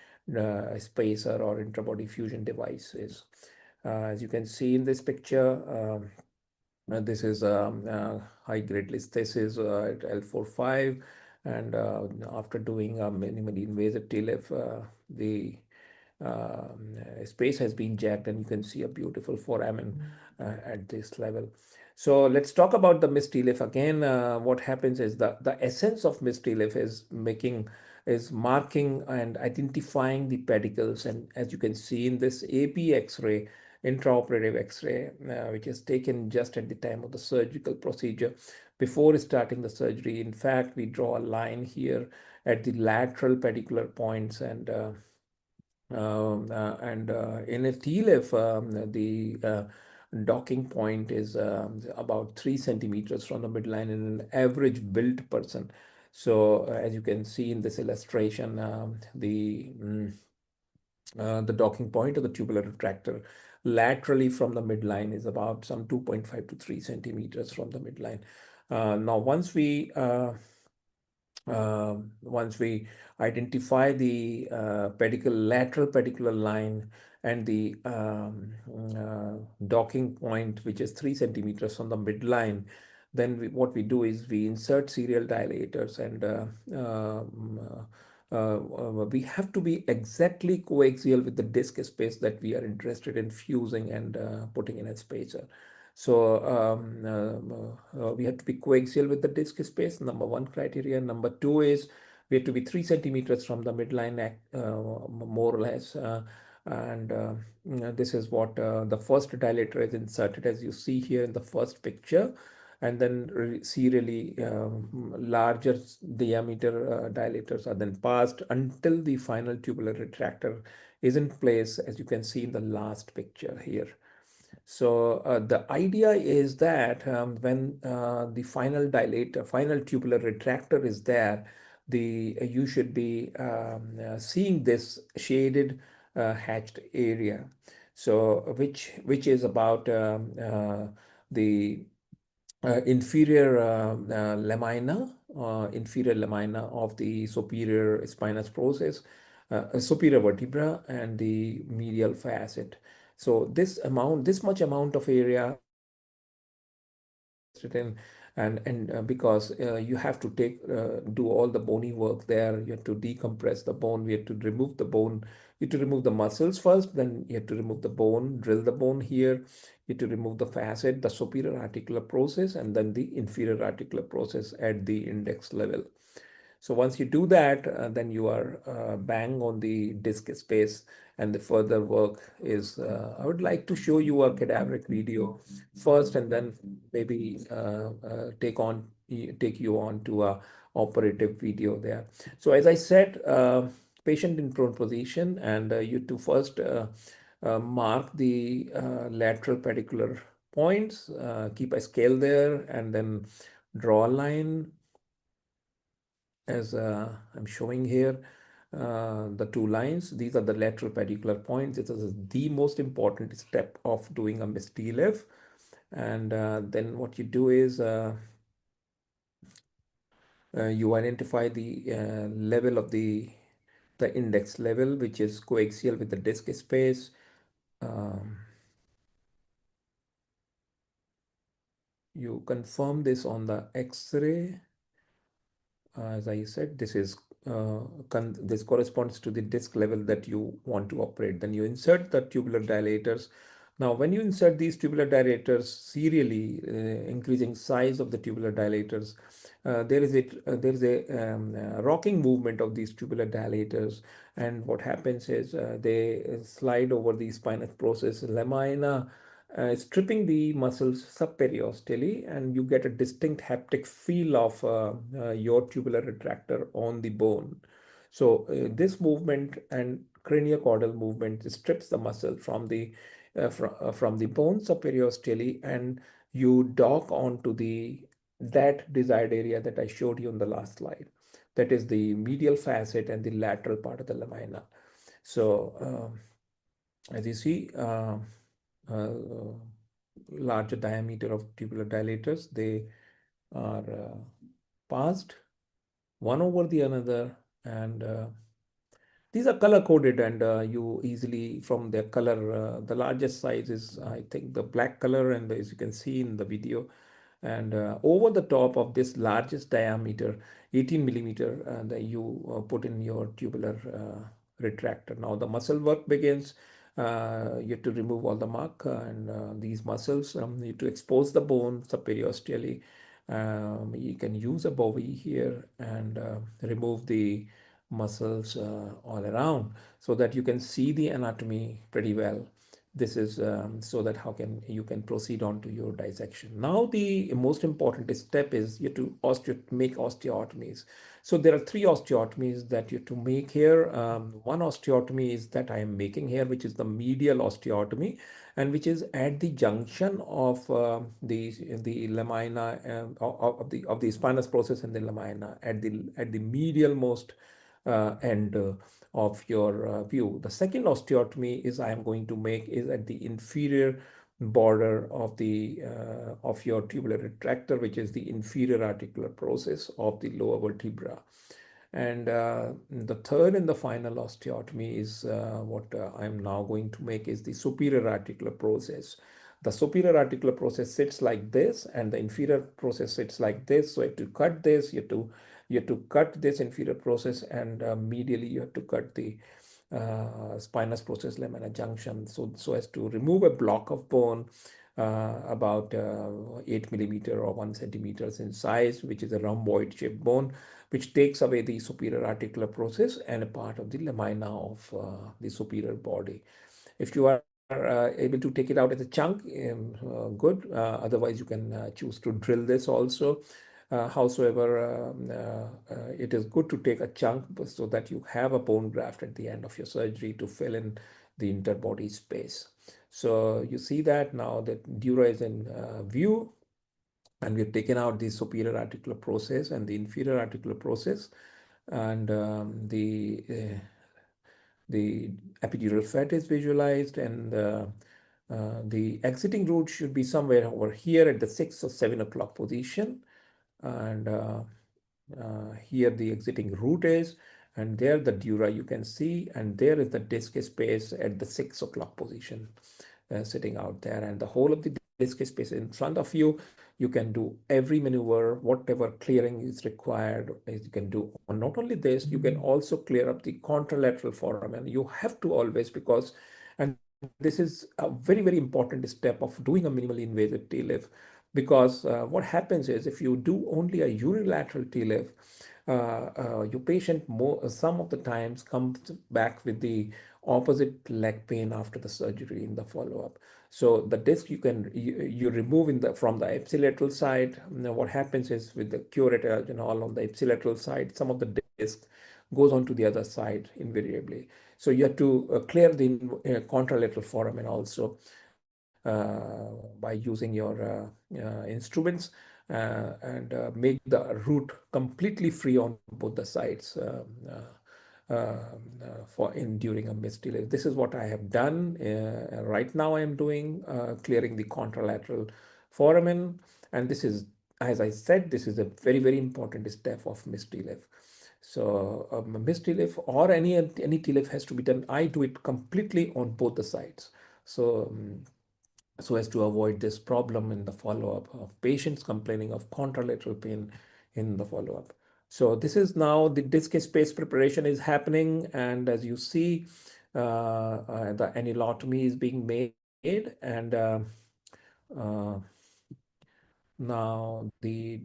spacer or intrabody fusion device is. As you can see in this picture, this is high grade listhesis at L45, and after doing a minimally invasive TLIF, the space has been jacked, and you can see a beautiful foramen at this level. So let's talk about the missed TLIF again. What happens is the essence of missed TLIF is marking and identifying the pedicles, and as you can see in this AP X-ray, intraoperative X-ray, which is taken just at the time of the surgical procedure before starting the surgery. In fact, we draw a line here at the lateral pedicular points, and in a TLIF, the docking point is about 3 centimeters from the midline in an average built person. So as you can see in this illustration, the docking point of the tubular retractor laterally from the midline is about some 2.5 to 3 centimeters from the midline. Now, once we identify the lateral pedicular line and the docking point, which is 3 centimeters from the midline, then what we do is we insert serial dilators, and we have to be exactly coaxial with the disc space that we are interested in fusing and putting in a spacer. So we have to be coaxial with the disc space, number one criteria. Number two is we have to be 3 centimeters from the midline, more or less. And this is what the first dilator is inserted, as you see here in the first picture. And then serially larger diameter dilators are then passed until the final tubular retractor is in place, as you can see in the last picture here. So the idea is that when the final tubular retractor is there, you should be seeing this shaded hatched area. So which is about the inferior lamina of the superior spinous process, superior vertebra, and the medial facet. So this much amount of area in, and because you have to do all the bony work there. You have to decompress the bone, we have to remove the bone, you have to remove the muscles first, then you have to remove the bone, drill the bone here, you have to remove the facet, the superior articular process, and then the inferior articular process at the index level. So once you do that, then you are bang on the disk space, and the further work is, I would like to show you a cadaveric video first, and then maybe take you on to a operative video there. So as I said, patient in prone position, and you to first mark the lateral pedicular points, keep a scale there, and then draw a line as I'm showing here, the two lines. These are the lateral pedicular points. This is the most important step of doing a TLIF. And then what you do is you identify the level of the index level, which is coaxial with the disc space. You confirm this on the X-ray. As I said, this corresponds to the disc level that you want to operate. Then you insert the tubular dilators. Now, when you insert these tubular dilators serially, increasing size of the tubular dilators, there is a rocking movement of these tubular dilators, and what happens is they slide over the spinous process lamina, stripping the muscles subperiosteally, and you get a distinct haptic feel of your tubular retractor on the bone. So this movement and craniocaudal movement strips the muscle from the bone subperiosteally, and you dock onto that desired area that I showed you on the last slide. That is the medial facet and the lateral part of the lamina. So as you see, uh, larger diameter of tubular dilators, they are passed one over the another, and these are color coded, and you easily from their color, the largest size is, I think, the black color, and as you can see in the video, and over the top of this largest diameter 18 millimeter, that you put in your tubular retractor. Now the muscle work begins. You have to remove all the mark and these muscles. You have to expose the bone subperiosteally. You can use a bowie here and remove the muscles all around, so that you can see the anatomy pretty well. This is so that how can you can proceed on to your dissection. Now the most important step is you to make osteotomies. So there are three osteotomies that you to make here. One osteotomy is that I am making here, which is the medial osteotomy, and which is at the junction of the lamina, of the spinous process and the lamina, at the medial most end of your view. The second osteotomy is I am going to make is at the inferior border of the of your tubular retractor, which is the inferior articular process of the lower vertebra. And the third and the final osteotomy is what I'm now going to make is the superior articular process. The superior articular process sits like this, and the inferior process sits like this. So you have to cut this, you have to cut this inferior process, and medially you have to cut the spinous process lamina junction, so as to remove a block of bone about 8 millimeter or 1 centimeters in size, which is a rhomboid shaped bone, which takes away the superior articular process and a part of the lamina of the superior body. If you are able to take it out as a chunk, good. Otherwise, you can choose to drill this also. Howsoever, it is good to take a chunk so that you have a bone graft at the end of your surgery to fill in the interbody space. So you see that now that dura is in view, and we've taken out the superior articular process and the inferior articular process, and the epidural fat is visualized, and the exiting route should be somewhere over here at the 6 or 7 o'clock position. And here the exiting route is, and there the dura you can see, and there is the disc space at the 6 o'clock position sitting out there, and the whole of the disc space in front of you. You can do every maneuver, whatever clearing is required, you can do. And not only this, you can also clear up the contralateral foramen. You have to always, because, and this is a very, very important step of doing a minimally invasive TLIF, because what happens is if you do only a unilateral TLIF, your patient some of the times comes back with the opposite leg pain after the surgery in the follow-up. So the disc you remove in the from the ipsilateral side. Now what happens is with the curettage and all on the ipsilateral side, some of the disc goes on to the other side invariably. So you have to clear the contralateral foramen also by using your instruments and make the root completely free on both the sides for in during a missed delay. This is what I have done. Right now I am doing clearing the contralateral foramen, and this is, as I said, this is a very, very important step of missed delay. So missed TLIF or any TLIF has to be done. I do it completely on both the sides. So so as to avoid this problem in the follow-up of patients complaining of contralateral pain in the follow-up. So this is now the disc space preparation is happening, and as you see, the anelotomy is being made, and uh, now the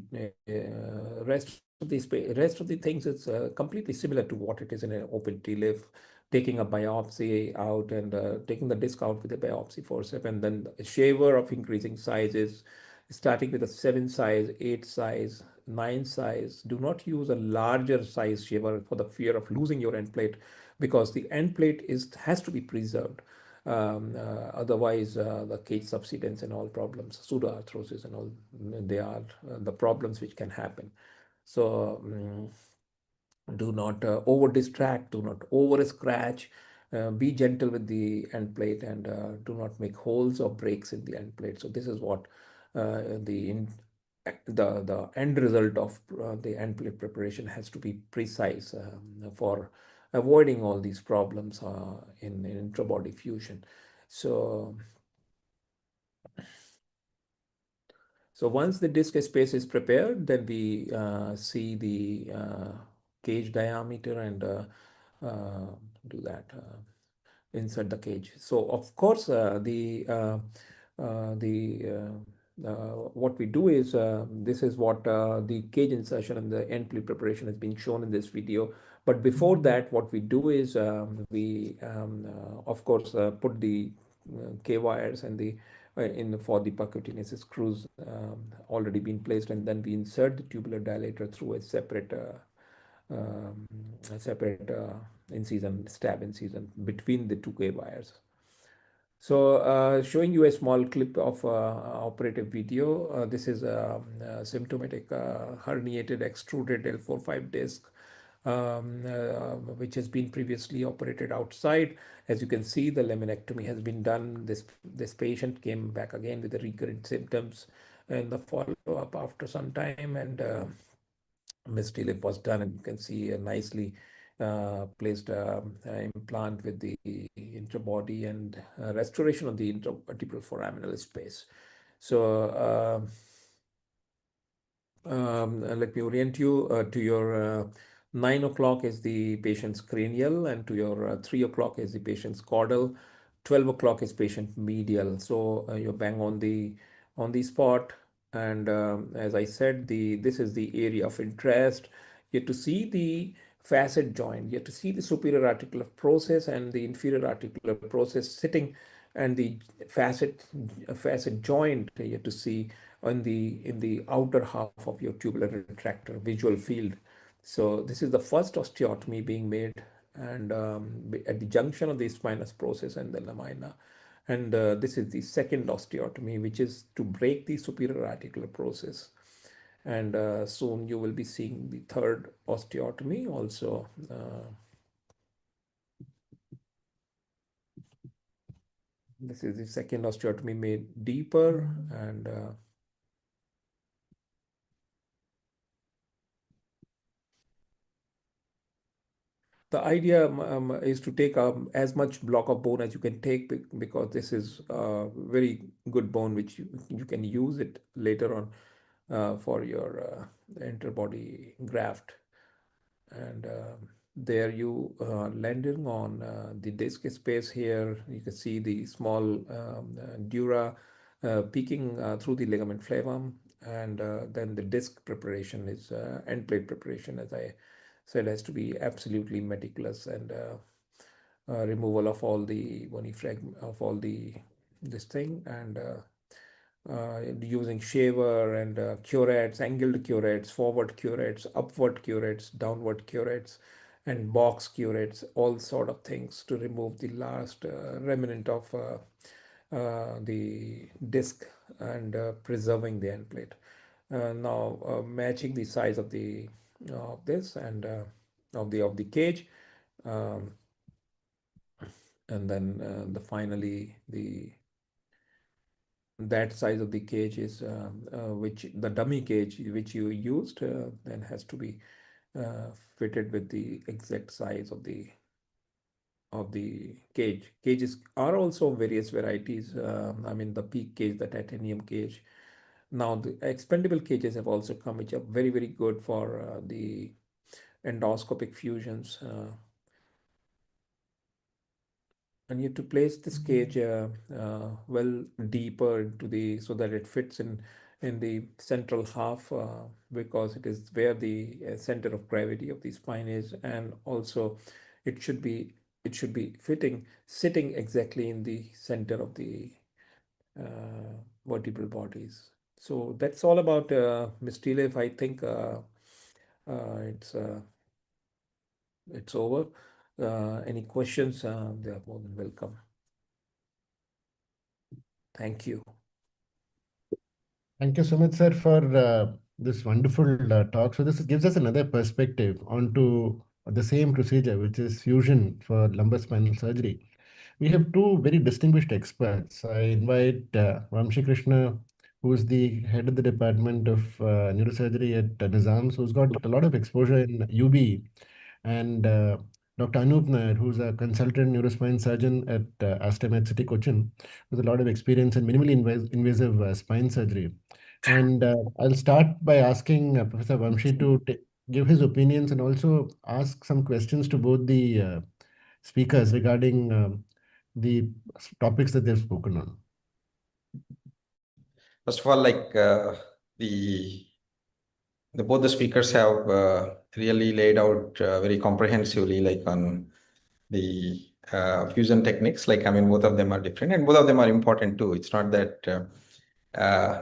rest of the things is completely similar to what it is in an open TLIF, taking a biopsy out and taking the disc out with a biopsy forceps, and then a shaver of increasing sizes, starting with a 7 size, 8 size, 9 size. Do not use a larger size shaver for the fear of losing your end plate, because the end plate has to be preserved. Otherwise, the cage subsidence and all problems, pseudoarthrosis and all, they are the problems which can happen. So do not over distract, do not over scratch, be gentle with the end plate, and do not make holes or breaks in the end plate. So this is what the end result of the end plate preparation has to be precise for avoiding all these problems in intrabody fusion. So so once the disc space is prepared, then we see the cage diameter and do that. Insert the cage. So of course, what we do is this is what the cage insertion and the end plate preparation has been shown in this video. But before that, what we do is we of course put the K wires and the in for the percutaneous screws already been placed, and then we insert the tubular dilator through a separate incision, stab incision between the two K wires. So showing you a small clip of operative video. This is a symptomatic herniated extruded L4-5 disc, which has been previously operated outside. As you can see, the laminectomy has been done. This patient came back again with the recurrent symptoms in the follow-up after some time, and missed TLIF was done, and you can see a nicely placed implant with the interbody and restoration of the intervertebral foraminal space. So let me orient you to your 9 o'clock is the patient's cranial, and to your 3 o'clock is the patient's caudal, 12 o'clock is patient medial. So you're bang on the spot. And as I said, this is the area of interest. You have to see the facet joint. You have to see the superior articular process and the inferior articular process sitting, and the facet joint you have to see in the outer half of your tubular retractor visual field. So this is the first osteotomy being made, and at the junction of the spinous process and the lamina. And this is the second osteotomy, which is to break the superior articular process. And soon you will be seeing the third osteotomy also. This is the second osteotomy made deeper, and the idea is to take as much block of bone as you can take, because this is very good bone which you can use it later on for your interbody graft. And there you landing on the disc space here. You can see the small dura peeking through the ligament flavum, and then the disc preparation is end plate preparation, as I said, has to be absolutely meticulous, and removal of all the bony fragment of all the this thing, and using shaver and curettes, angled curettes, forward curettes, upward curettes, downward curettes, and box curettes, all sort of things to remove the last remnant of the disc, and preserving the end plate. Now matching the size of the of this, and of the cage, um, and then finally the that size of the cage is which the dummy cage which you used then has to be fitted with the exact size of the cage. Cages are also various varieties. I mean, the peak cage, the titanium cage. Now the expendable cages have also come, which are very, very good for the endoscopic fusions. And you have to place this cage well deeper into the, so that it fits in the central half, because it is where the center of gravity of the spine is, and also it should be fitting sitting exactly in the center of the vertebral bodies. So that's all about Miss TLIF. I think uh, it's uh, it's over. Any questions? They are more than welcome. Thank you. Thank you so much, sir, for this wonderful talk. So this gives us another perspective onto the same procedure, which is fusion for lumbar spinal surgery. We have two very distinguished experts. I invite Vamshi Krishna, who is the head of the Department of Neurosurgery at Nizams, who's got a lot of exposure in UB, and Dr. Anup Nair, who's a consultant neurospine surgeon at Aster City, Cochin, with a lot of experience in minimally invasive spine surgery. And I'll start by asking Professor Vamshi to give his opinions and also ask some questions to both the speakers regarding the topics that they've spoken on. First of all, like the both the speakers have really laid out very comprehensively, like on the fusion techniques. Like, I mean, both of them are different, and both of them are important too. It's not that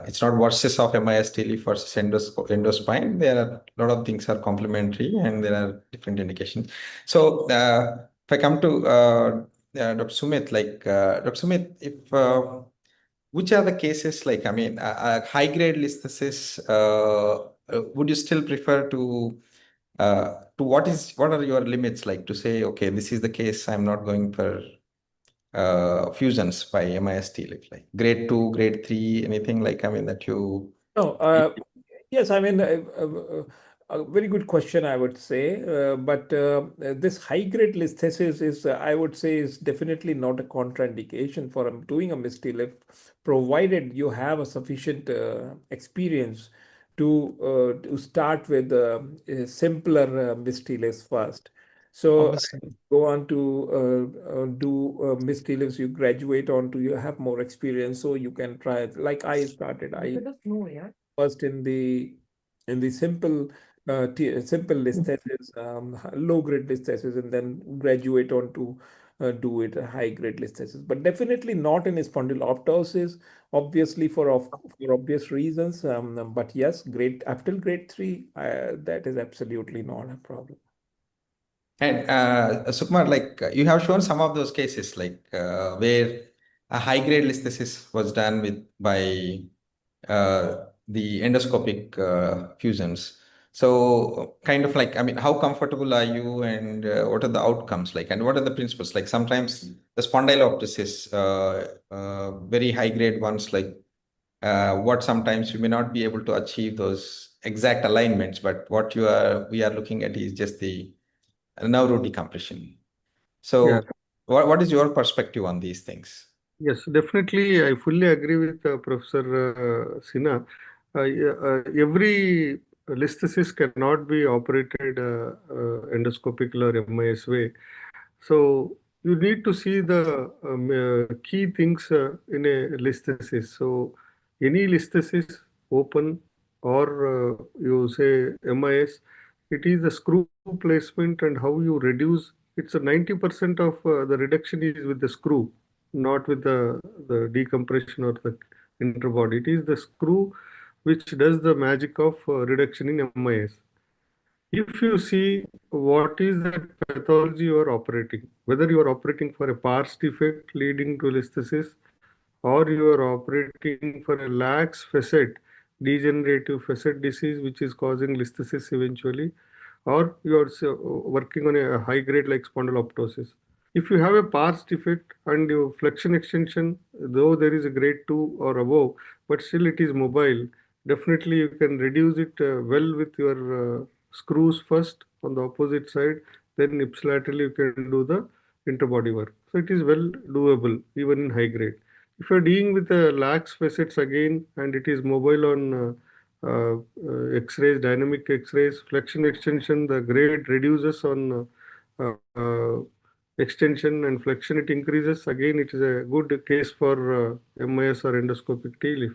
it's not versus of MIS TLIF versus endospine. There are a lot of things are complementary, and there are different indications. So if I come to Dr. Sumit, like Dr. Sumit, if which are the cases, like, I mean, high grade listhesis, would you still prefer to what are your limits, like to say, okay, this is the case, I'm not going for fusions by MIS TLIF, like grade 2, grade 3, anything like, I mean, that you. No, yes, I mean, a very good question, I would say. But this high-grade listhesis is, I would say, is definitely not a contraindication for doing a MIST-TLIF, provided you have a sufficient experience to start with a simpler MIST-TLIFs first. So Obviously. go on to do MIST-TLIFs, you graduate on to, you have more experience, so you can try it. Like I started, I first in the simple simple listhesis, low grade listhesis, and then graduate on to do it a high grade listhesis. But definitely not in spondyloptosis, obviously for obvious reasons. But yes, grade up till grade 3, that is absolutely not a problem. And Sukumar, like you have shown some of those cases, like where a high-grade listhesis was done by the endoscopic fusions. So kind of like, I mean, how comfortable are you, and what are the outcomes like, and what are the principles? Like sometimes the spondylopsis, very high grade ones, like what sometimes you may not be able to achieve those exact alignments, but what we are looking at is just the nerve root decompression. So Yes. what is your perspective on these things? Yes, definitely. I fully agree with Professor Sinha. Every listhesis cannot be operated endoscopical or MIS way. So you need to see the key things in a listhesis. So any listhesis, open or you say MIS, it is the screw placement and how you reduce. It's a 90% of the reduction is with the screw, not with the decompression or the interbody. It is the screw which does the magic of reduction in MIS. If you see what is that pathology you are operating, whether you are operating for a pars defect leading to listhesis, or you are operating for a lax facet, degenerative facet disease which is causing listhesis eventually, or you are working on a high grade like spondyloptosis. If you have a pars defect and your flexion extension, though there is a grade 2 or above, but still it is mobile, definitely you can reduce it well with your screws first on the opposite side, then ipsilaterally you can do the interbody work. So it is well doable even in high grade. If you're dealing with lax facets again and it is mobile on X-rays, dynamic X-rays, flexion extension, the grade reduces on extension and flexion it increases. Again, it is a good case for MIS or endoscopic TLIF.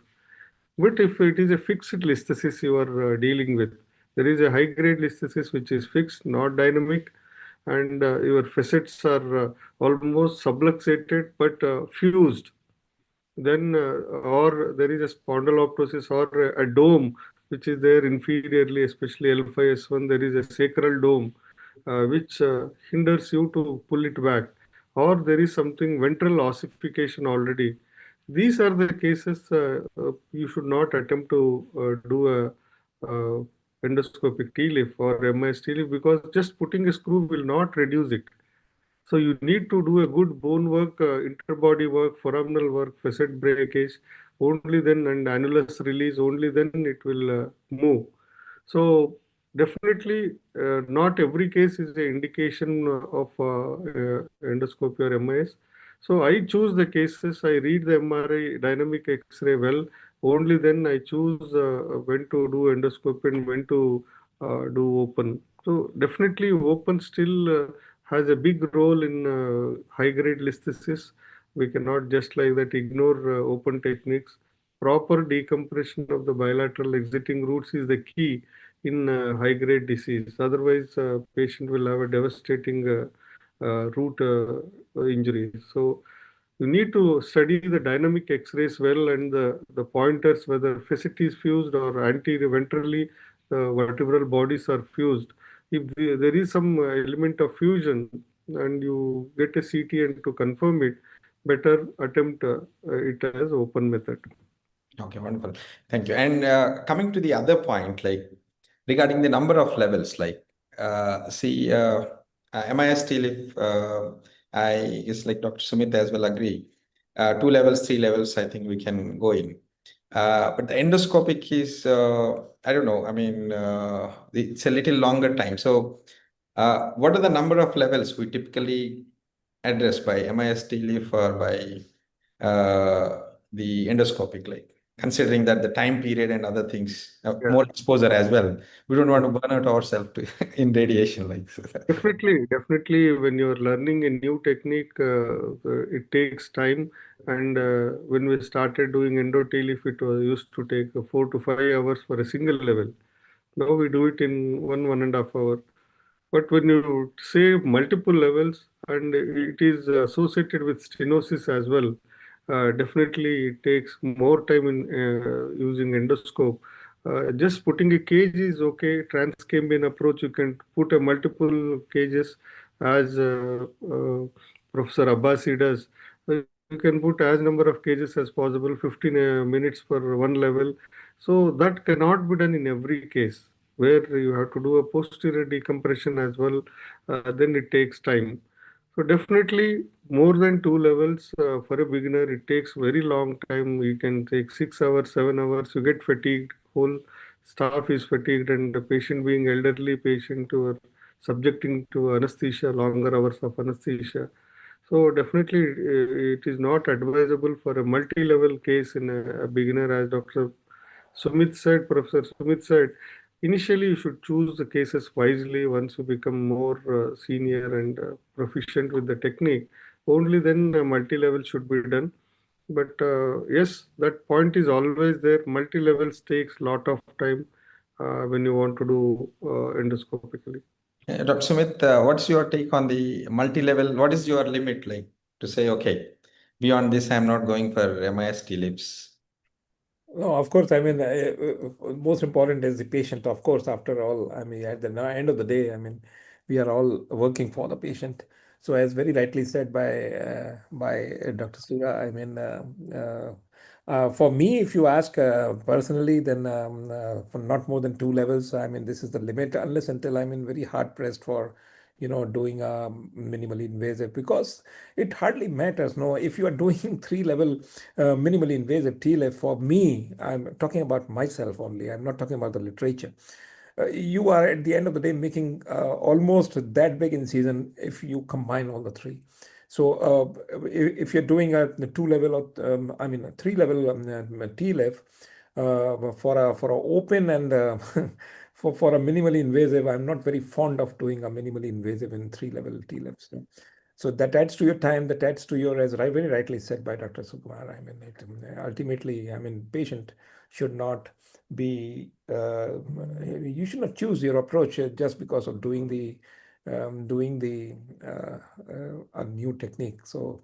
But if it is a fixed listhesis you are dealing with, there is a high grade listhesis which is fixed, not dynamic, and your facets are almost subluxated but fused. Then, or there is a spondyloptosis or a dome which is there inferiorly, especially L5S1, there is a sacral dome which hinders you to pull it back, or there is something ventral ossification already. These are the cases you should not attempt to do a endoscopic TLIF or MIS TLIF, because just putting a screw will not reduce it. So you need to do a good bone work, interbody work, foraminal work, facet breakage, only then, and annulus release, only then it will move. So definitely not every case is an indication of endoscopy or MIS. So I choose the cases, I read the MRI, dynamic X-ray well, only then I choose when to do endoscopy and when to do open. So definitely open still has a big role in high grade listhesis. We cannot just like that ignore open techniques. Proper decompression of the bilateral exiting roots is the key in high grade disease. Otherwise, patient will have a devastating root injury. So you need to study the dynamic X-rays well and the pointers, whether facet is fused or anterior ventrally, the vertebral bodies are fused. If there is some element of fusion and you get a CT and to confirm it, better attempt it as open method. Okay, wonderful. Thank you. And coming to the other point, like regarding the number of levels, like see, MIS TLIF, I guess like Dr. Sumit as well agree. 2 levels, 3 levels, I think we can go in. But the endoscopic is, I don't know, I mean, it's a little longer time. So what are the number of levels we typically address by MIS TLIF or by the endoscopic, like considering that the time period and other things, Yeah. more exposure as well. We don't want to burn out ourselves to, in radiation, like so. Definitely, when you're learning a new technique, it takes time. And when we started doing endo TLIF, it was used to take 4 to 5 hours for a single level. Now we do it in 1.5 hour. But when you say multiple levels and it is associated with stenosis as well, definitely it takes more time in using endoscope. Just putting a cage is okay. Transcambian approach, you can put a multiple cages as Professor Abbasi does. You can put as number of cages as possible, 15 minutes for one level. So that cannot be done in every case. where you have to do a posterior decompression as well, then it takes time. So definitely more than 2 levels for a beginner, it takes very long time. You can take 6 hours, 7 hours. You get fatigued. Whole staff is fatigued, and the patient being elderly patient who are subjecting to anesthesia, longer hours of anesthesia. So definitely it is not advisable for a multi-level case in a beginner, as Dr. Sumit said, Professor Sumit said. Initially, you should choose the cases wisely. Once you become more senior and proficient with the technique, only then multi-level should be done. But yes, that point is always there. Multi-levels takes lot of time when you want to do endoscopically. Dr. Sumit, what's your take on the multi-level? What is your limit like to say, okay, beyond this, I'm not going for MIS TLIFs? No, of course. I mean, most important is the patient. Of course, after all, I mean, at the end of the day, I mean, we are all working for the patient. So, as very rightly said by Dr. Surya, I mean, for me, if you ask personally, then for not more than 2 levels, I mean, this is the limit. Unless until I'm in very hard pressed for, doing a minimally invasive, because it hardly matters. No, if you are doing 3 level minimally invasive TLIF, for me, I'm talking about myself only. I'm not talking about the literature. You are at the end of the day making almost that big incision if you combine all the three. So if you're doing a 2 level or I mean a 3 level TLIF for a open and for a minimally invasive, I'm not very fond of doing a minimally invasive in 3 level TLIFs. So that adds to your time, that adds to your, as very rightly said by Dr. Sukumar, I mean, ultimately, I mean, patient should not be, you should not choose your approach just because of doing the a new technique. So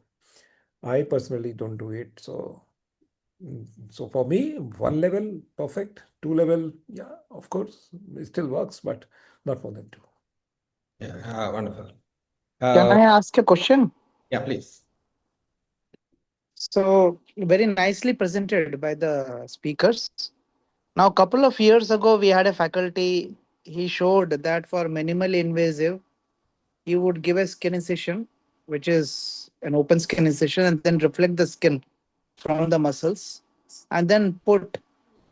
I personally don't do it. So for me, 1 level, perfect. 2 level, yeah, of course, it still works, but not more than two. Yeah, wonderful. Can I ask a question? Yeah, please. So, very nicely presented by the speakers. Now, a couple of years ago, we had a faculty. He showed that for minimally invasive, you would give a skin incision, which is an open skin incision, and then reflect the skin from the muscles, and then put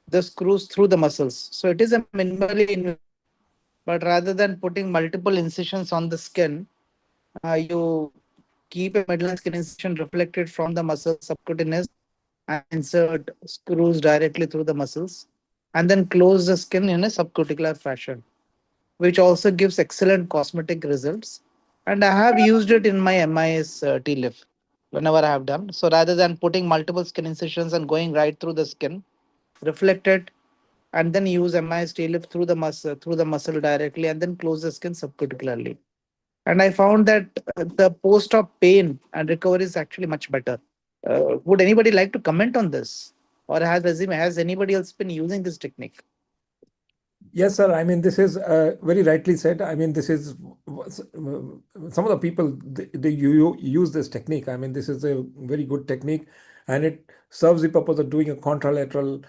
the screws through the muscles. So it is a minimally invasive, but rather than putting multiple incisions on the skin, you keep a midline skin incision reflected from the muscle subcutaneous and insert screws directly through the muscles, and then close the skin in a subcuticular fashion, which also gives excellent cosmetic results. And I have used it in my MIS TLIF whenever I have done. So rather than putting multiple skin incisions and going right through the skin, reflect it and then use MIS TLIF through the muscle directly and then close the skin subcuticularly. And I found that the post-op pain and recovery is actually much better. Would anybody like to comment on this? Or has anybody else been using this technique? Yes, sir. I mean, this is very rightly said. I mean, this is some of the people they use this technique. I mean, this is a very good technique, and it serves the purpose of doing a contralateral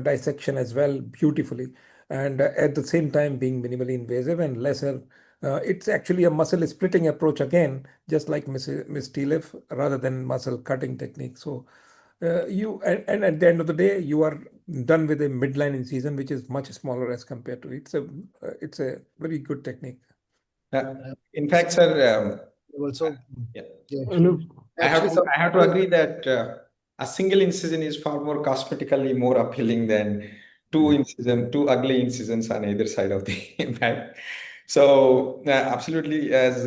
dissection as well beautifully, and at the same time being minimally invasive and lesser. It's actually a muscle splitting approach again, just like Miss Tleff, rather than muscle cutting technique. So and at the end of the day, you are done with a midline incision, which is much smaller as compared to it. So it's a very good technique. In fact, sir, Also, yeah. yeah, Anup, actually, I have to agree that a single incision is far more cosmetically more appealing than two ugly incisions on either side of the impact. So absolutely, as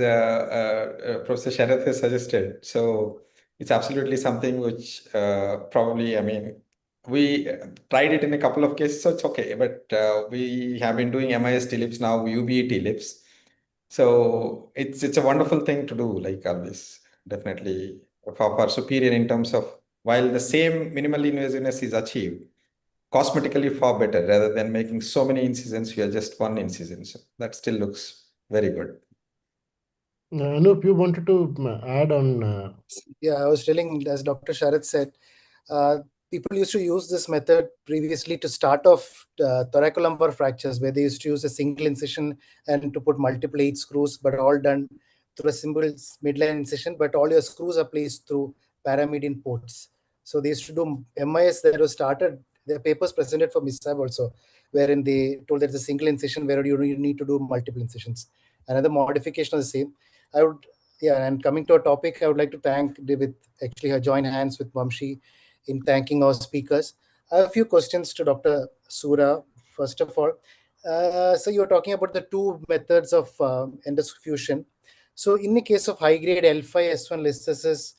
Professor Sharath has suggested, so it's absolutely something which probably, I mean, we tried it in a couple of cases, so it's okay. But we have been doing MIS TLIFs now, UBE TLIFs. So it's a wonderful thing to do, like always, definitely for superior in terms of while the same minimal invasiveness is achieved, cosmetically far better rather than making so many incisions, we are just one incision. So that still looks very good. Anup, you wanted to add on. Yeah, I was telling, as Dr. Sharath said, uh, people used to use this method previously to start off thoracolumbar fractures, where they used to use a single incision and to put multiple 8 screws, but all done through a simple midline incision, but all your screws are placed through paramedian ports. So they used to do MIS that was started, the papers presented for MISAB also, wherein they told that it's a single incision where you need to do multiple incisions. Another modification of the same. I would, yeah, and coming to a topic, I would like to thank with actually her join hands with Vamshi in thanking our speakers. I have a few questions to Dr. Sura. First of all, so you're talking about the two methods of endoscopy. So in the case of high-grade L5S1 listhesis,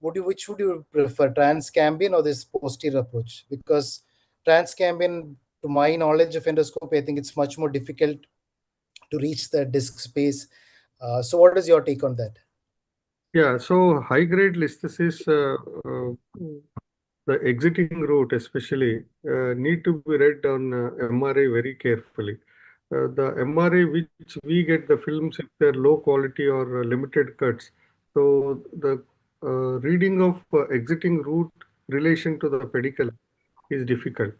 which would you prefer, transcambien or this posterior approach? Because transcambien, to my knowledge of endoscopy, I think it's much more difficult to reach the disc space. So what is your take on that? Yeah, so high-grade listhesis, the exiting route especially, need to be read on MRI very carefully. The MRI which we get the films, if they're low quality or limited cuts, so the reading of exiting route relation to the pedicle is difficult.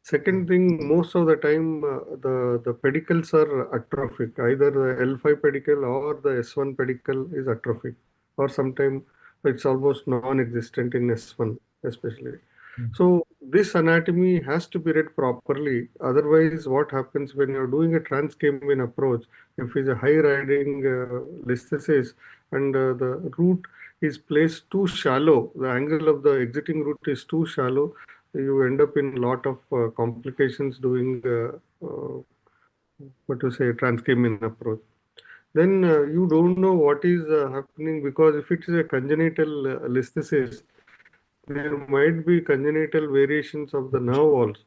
Second thing, most of the time the pedicles are atrophic. Either the L5 pedicle or the S1 pedicle is atrophic, or sometimes it's almost non-existent in S1 especially. So this anatomy has to be read properly. Otherwise, what happens when you're doing a transcambien approach, if it's a high riding listhesis and the root is placed too shallow, the angle of the exiting root is too shallow, you end up in a lot of complications doing what to say transcambien approach. Then you don't know what is happening, because if it is a congenital listhesis, there might be congenital variations of the nerve also.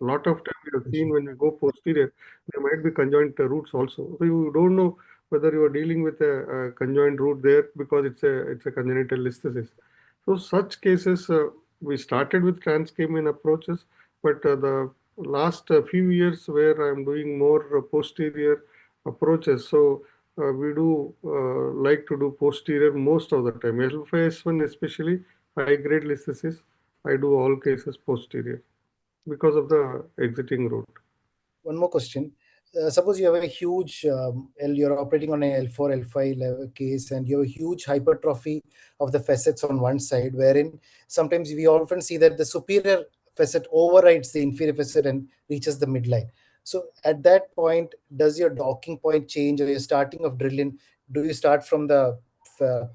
A lot of time you have seen when you go posterior, there might be conjoint roots also. So you don't know whether you are dealing with a conjoint root there because it's a congenital listhesis. So such cases, we started with transcambien approaches, but the last few years where I'm doing more posterior approaches, so we do like to do posterior most of the time. L5S1 especially, high grade listhesis, I do all cases posterior because of the exiting route. One more question. Suppose you have a huge, you're operating on a L4, L5 level case, and you have a huge hypertrophy of the facets on one side, wherein sometimes we often see that the superior facet overrides the inferior facet and reaches the midline. So at that point, does your docking point change, or your starting of drilling? Do you start from the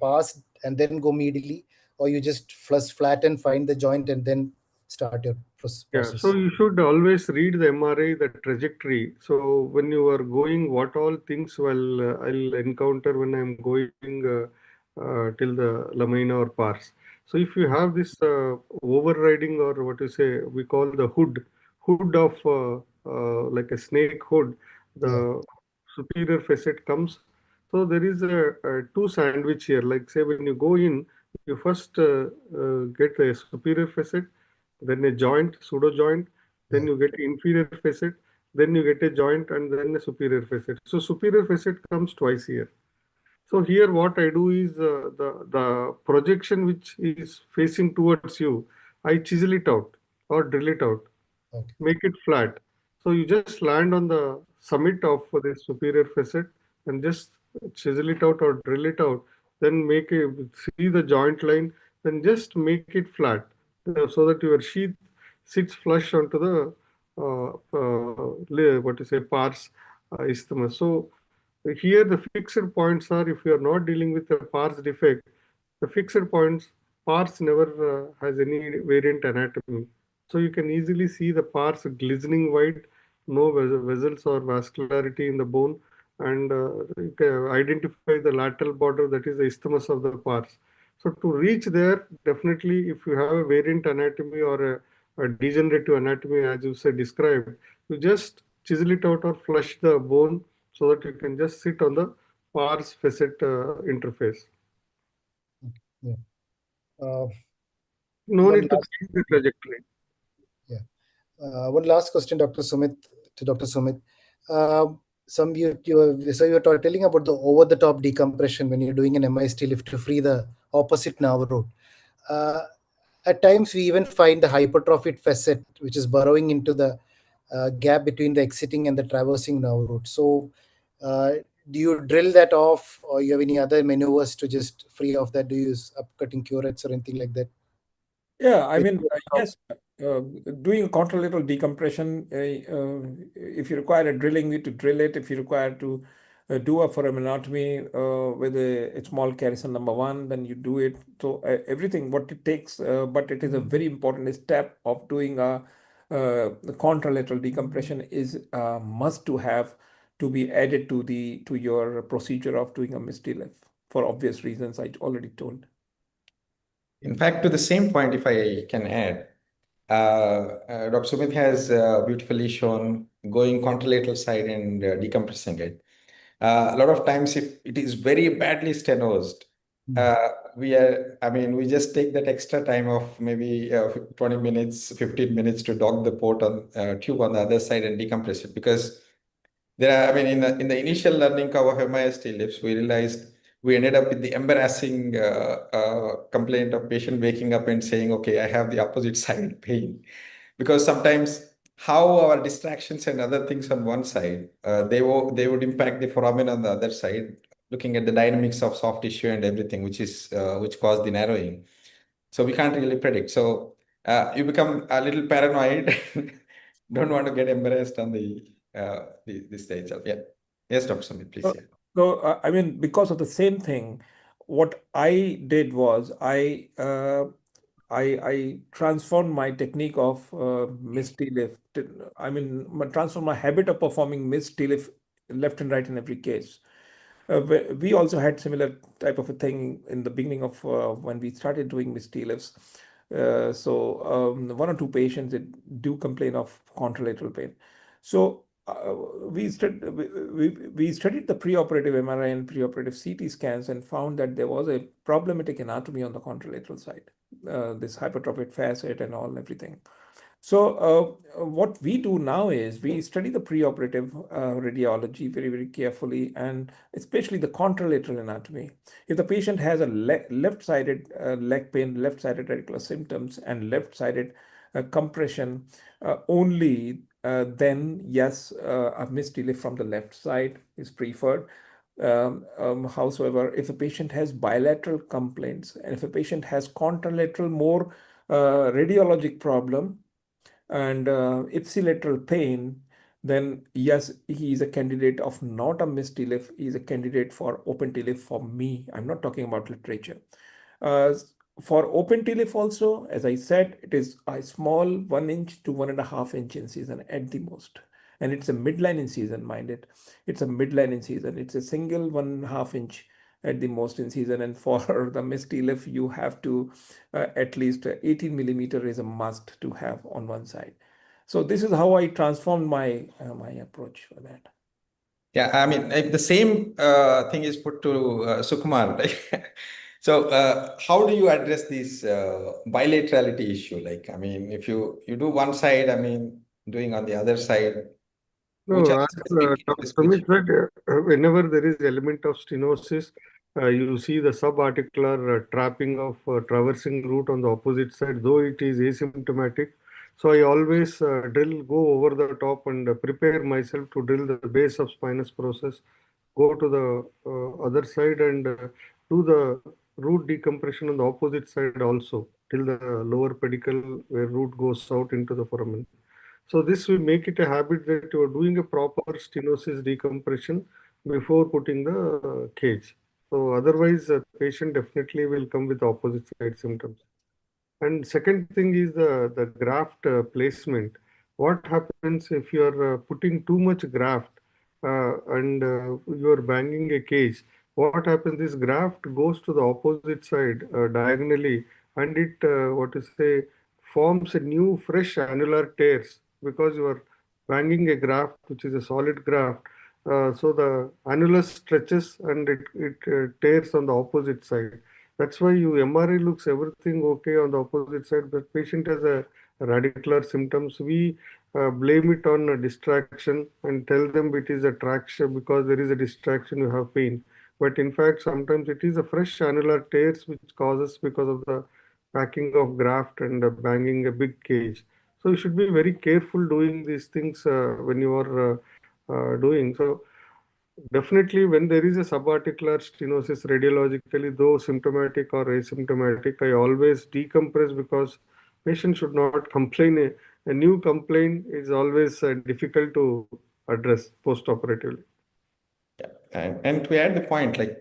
pass and then go medially, or you just first flatten, find the joint, and then start your Yeah, process? so you should always read the MRI, the trajectory. So when you are going, what all things I'll encounter when I'm going till the lamina or pars. So if you have this overriding, or what you say, we call the hood of like a snake hood, the superior facet comes. So there is a two sandwich here. Like say when you go in, you first get a superior facet, then a joint, pseudo joint, then you get inferior facet, then you get a joint, and then a superior facet. So superior facet comes twice here. So here what I do is the projection which is facing towards you, I chisel it out or drill it out, make it flat. So you just land on the summit of the superior facet and just chisel it out or drill it out. Then see the joint line. Then just make it flat so that your sheath sits flush onto the what you say pars isthmus. So here the fixed points are, if you are not dealing with a pars defect, the fixed points, pars never has any variant anatomy. So you can easily see the pars glistening white, no vessels or vascularity in the bone, and you can identify the lateral border, that is the isthmus of the pars. So to reach there, definitely if you have a variant anatomy or a degenerative anatomy, as you said described, you just chisel it out or flush the bone so that you can just sit on the pars facet interface. Yeah. No One need to last, change the trajectory. yeah. One last question, Dr. Sumit, to Dr. Sumit. So you were telling about the over-the-top decompression when you're doing an MIST lift to free the opposite nerve root. Uh, At times, we even find the hypertrophied facet, which is burrowing into the gap between the exiting and the traversing nerve root. So, uh, do you drill that off, or you have any other maneuvers to just free off that? Do you use upcutting curettes or anything like that? Yeah, I With mean, yes, doing a contralateral decompression, if you require a drilling, you need to drill it. If you require to do a foraminotomy with a small carisson number one, then you do it. So everything, what it takes, but it is a very important step of doing the contralateral decompression is a must to have to be added to your procedure of doing a MIST-TLIF for obvious reasons I already told. In fact, to the same point, if I can add, Dr. Sumit has beautifully shown going contralateral side and decompressing it. A lot of times, if it is very badly stenosed, we just take that extra time of maybe 20 minutes, 15 minutes to dog the port on tube on the other side and decompress it. Because in the initial learning curve of MIS TLIFs, we realized we ended up with the embarrassing complaint of patient waking up and saying, okay, I have the opposite side pain. Because sometimes how our distractions and other things on one side, they would impact the foramen on the other side, looking at the dynamics of soft tissue and everything, which caused the narrowing. So we can't really predict. So you become a little paranoid, don't want to get embarrassed on the stage. Yeah. Yes, Dr. Sumit, please. Yeah. So, I mean, because of the same thing, what I did was I transformed my technique of MIST-TLIF. Transformed my habit of performing MIST-TLIF left and right in every case. We also had similar type of a thing in the beginning of when we started doing MIST-TLIFs. One or two patients that do complain of contralateral pain. So we studied the preoperative MRI and preoperative CT scans and found that there was a problematic anatomy on the contralateral side, this hypertrophic facet and all everything. So what we do now is we study the preoperative radiology very, very carefully, and especially the contralateral anatomy. If the patient has a left-sided leg pain, left-sided radicular symptoms, and left-sided compression only, then yes, a MIST-TLIF from the left side is preferred. However, if a patient has bilateral complaints and if a patient has contralateral more radiologic problem, and ipsilateral pain, then yes, he is a candidate of not a MIST-TLIF. He is a candidate for open TLIF for me. I'm not talking about literature. Uh, for open TLIF also, as I said, it is a small 1 inch to 1.5 inch incision at the most. And it's a midline incision, mind it. It's a midline incision. It's a single 1.5 inch at the most incision. And for the MIST-TLIF, you have to at least 18 millimeter is a must to have on one side. So this is how I transformed my approach for that. Yeah, I mean, the same thing is put to Sukumar. Right? So, how do you address this bilaterality issue? Like, I mean, if you do one side, I mean, doing on the other side, which are No, the as specific cases which? Sumit said, whenever there is element of stenosis, you see the subarticular trapping of traversing route on the opposite side, though it is asymptomatic. So I always go over the top and prepare myself to drill the base of spinous process, go to the other side and do the root decompression on the opposite side also, till the lower pedicle where root goes out into the foramen. So this will make it a habit that you are doing a proper stenosis decompression before putting the cage. So otherwise, the patient definitely will come with opposite side symptoms. And second thing is the graft placement. What happens if you are putting too much graft and you are banging a cage? What happens? This graft goes to the opposite side diagonally, and it what to say forms a new fresh annular tears because you are banging a graft which is a solid graft. So the annulus stretches and it tears on the opposite side. That's why you MRI looks everything okay on the opposite side, but patient has a radicular symptoms. We blame it on a distraction and tell them it is a traction because there is a distraction, you have pain. But in fact, sometimes it is a fresh annular tears which causes because of the packing of graft and banging a big cage. So you should be very careful doing these things when you are doing. So definitely when there is a subarticular stenosis radiologically, though symptomatic or asymptomatic, I always decompress because patient should not complain. A new complaint is always difficult to address post-operatively. Yeah. And to add the point, like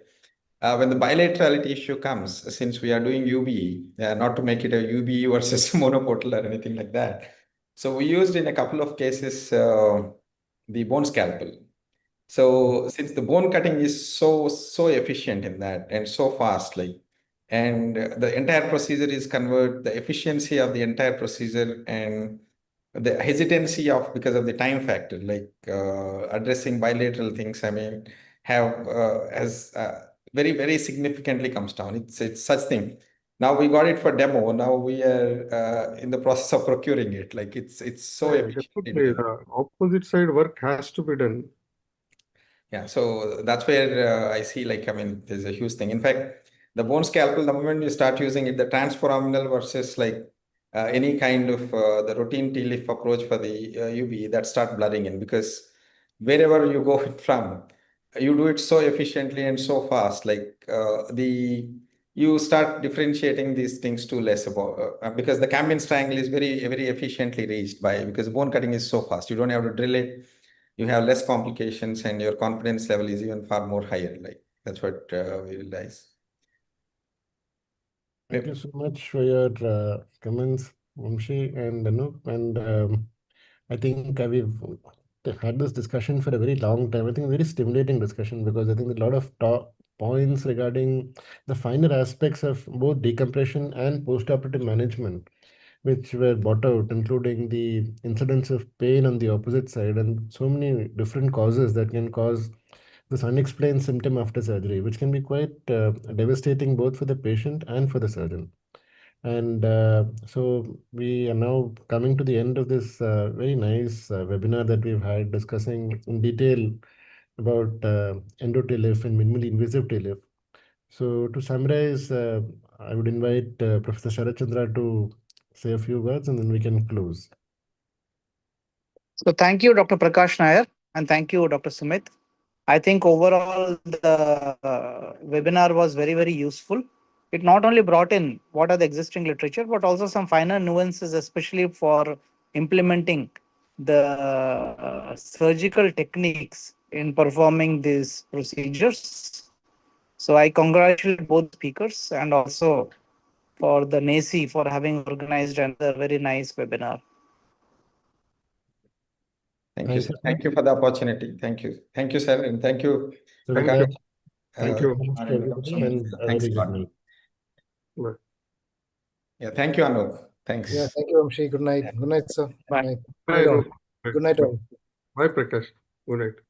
when the bilaterality issue comes, since we are doing UBE, not to make it a UBE versus monoportal or anything like that. So we used in a couple of cases the bone scalpel. So since the bone cutting is so efficient in that and so fast, like, and the entire procedure is the efficiency of the entire procedure and the hesitancy of because of the time factor, like addressing bilateral things, I mean, have has very significantly comes down. It's such thing. Now we got it for demo. Now we are in the process of procuring it. Like it's so Yeah, efficiently definitely. delivered. The opposite side work has to be done. Yeah, so that's where I see, like, I mean, there's a huge thing. In fact, the bone scalpel, the moment you start using it, the transforaminal versus like any kind of the routine TLIF approach for the UB, that start blurring in because wherever you go it from, you do it so efficiently and so fast. Like you start differentiating these things too less about because the Cambian's triangle is very efficiently reached by because bone cutting is so fast. You don't have to drill it, you have less complications and your confidence level is even far more higher. Like that's what we realize. Thank you so much for your comments, Vamshi and Anup. And I think we've had this discussion for a very long time. I think a very stimulating discussion because I think a lot of points regarding the finer aspects of both decompression and postoperative management, which were brought out, including the incidence of pain on the opposite side and so many different causes that can cause this unexplained symptom after surgery, which can be quite devastating both for the patient and for the surgeon. And so we are now coming to the end of this very nice webinar that we've had discussing in detail about endo TLIF and minimally invasive TLIF. So to summarize, I would invite Professor Sharat Chandra to say a few words and then we can close. So thank you, Dr. Prakash Nair, and thank you, Dr. Sumit. I think overall the webinar was very useful. It not only brought in what are the existing literature, but also some finer nuances, especially for implementing the surgical techniques in performing these procedures. So I congratulate both speakers and also for the NESI for having organized another very nice webinar. Thank you, sir. Thank you for the opportunity. Thank you, sir, and thank you. So Thank with you. that, Thank you. thanks to everybody and a Thanks very a good lot. night. Bye. Yeah, thank you, Anup. Thanks. Yeah, thank you, Vamshi. Good night. Good night, sir. Bye. Good night. Bye, Good night all. Anup. Good night all. Bye, Prakash. Good night.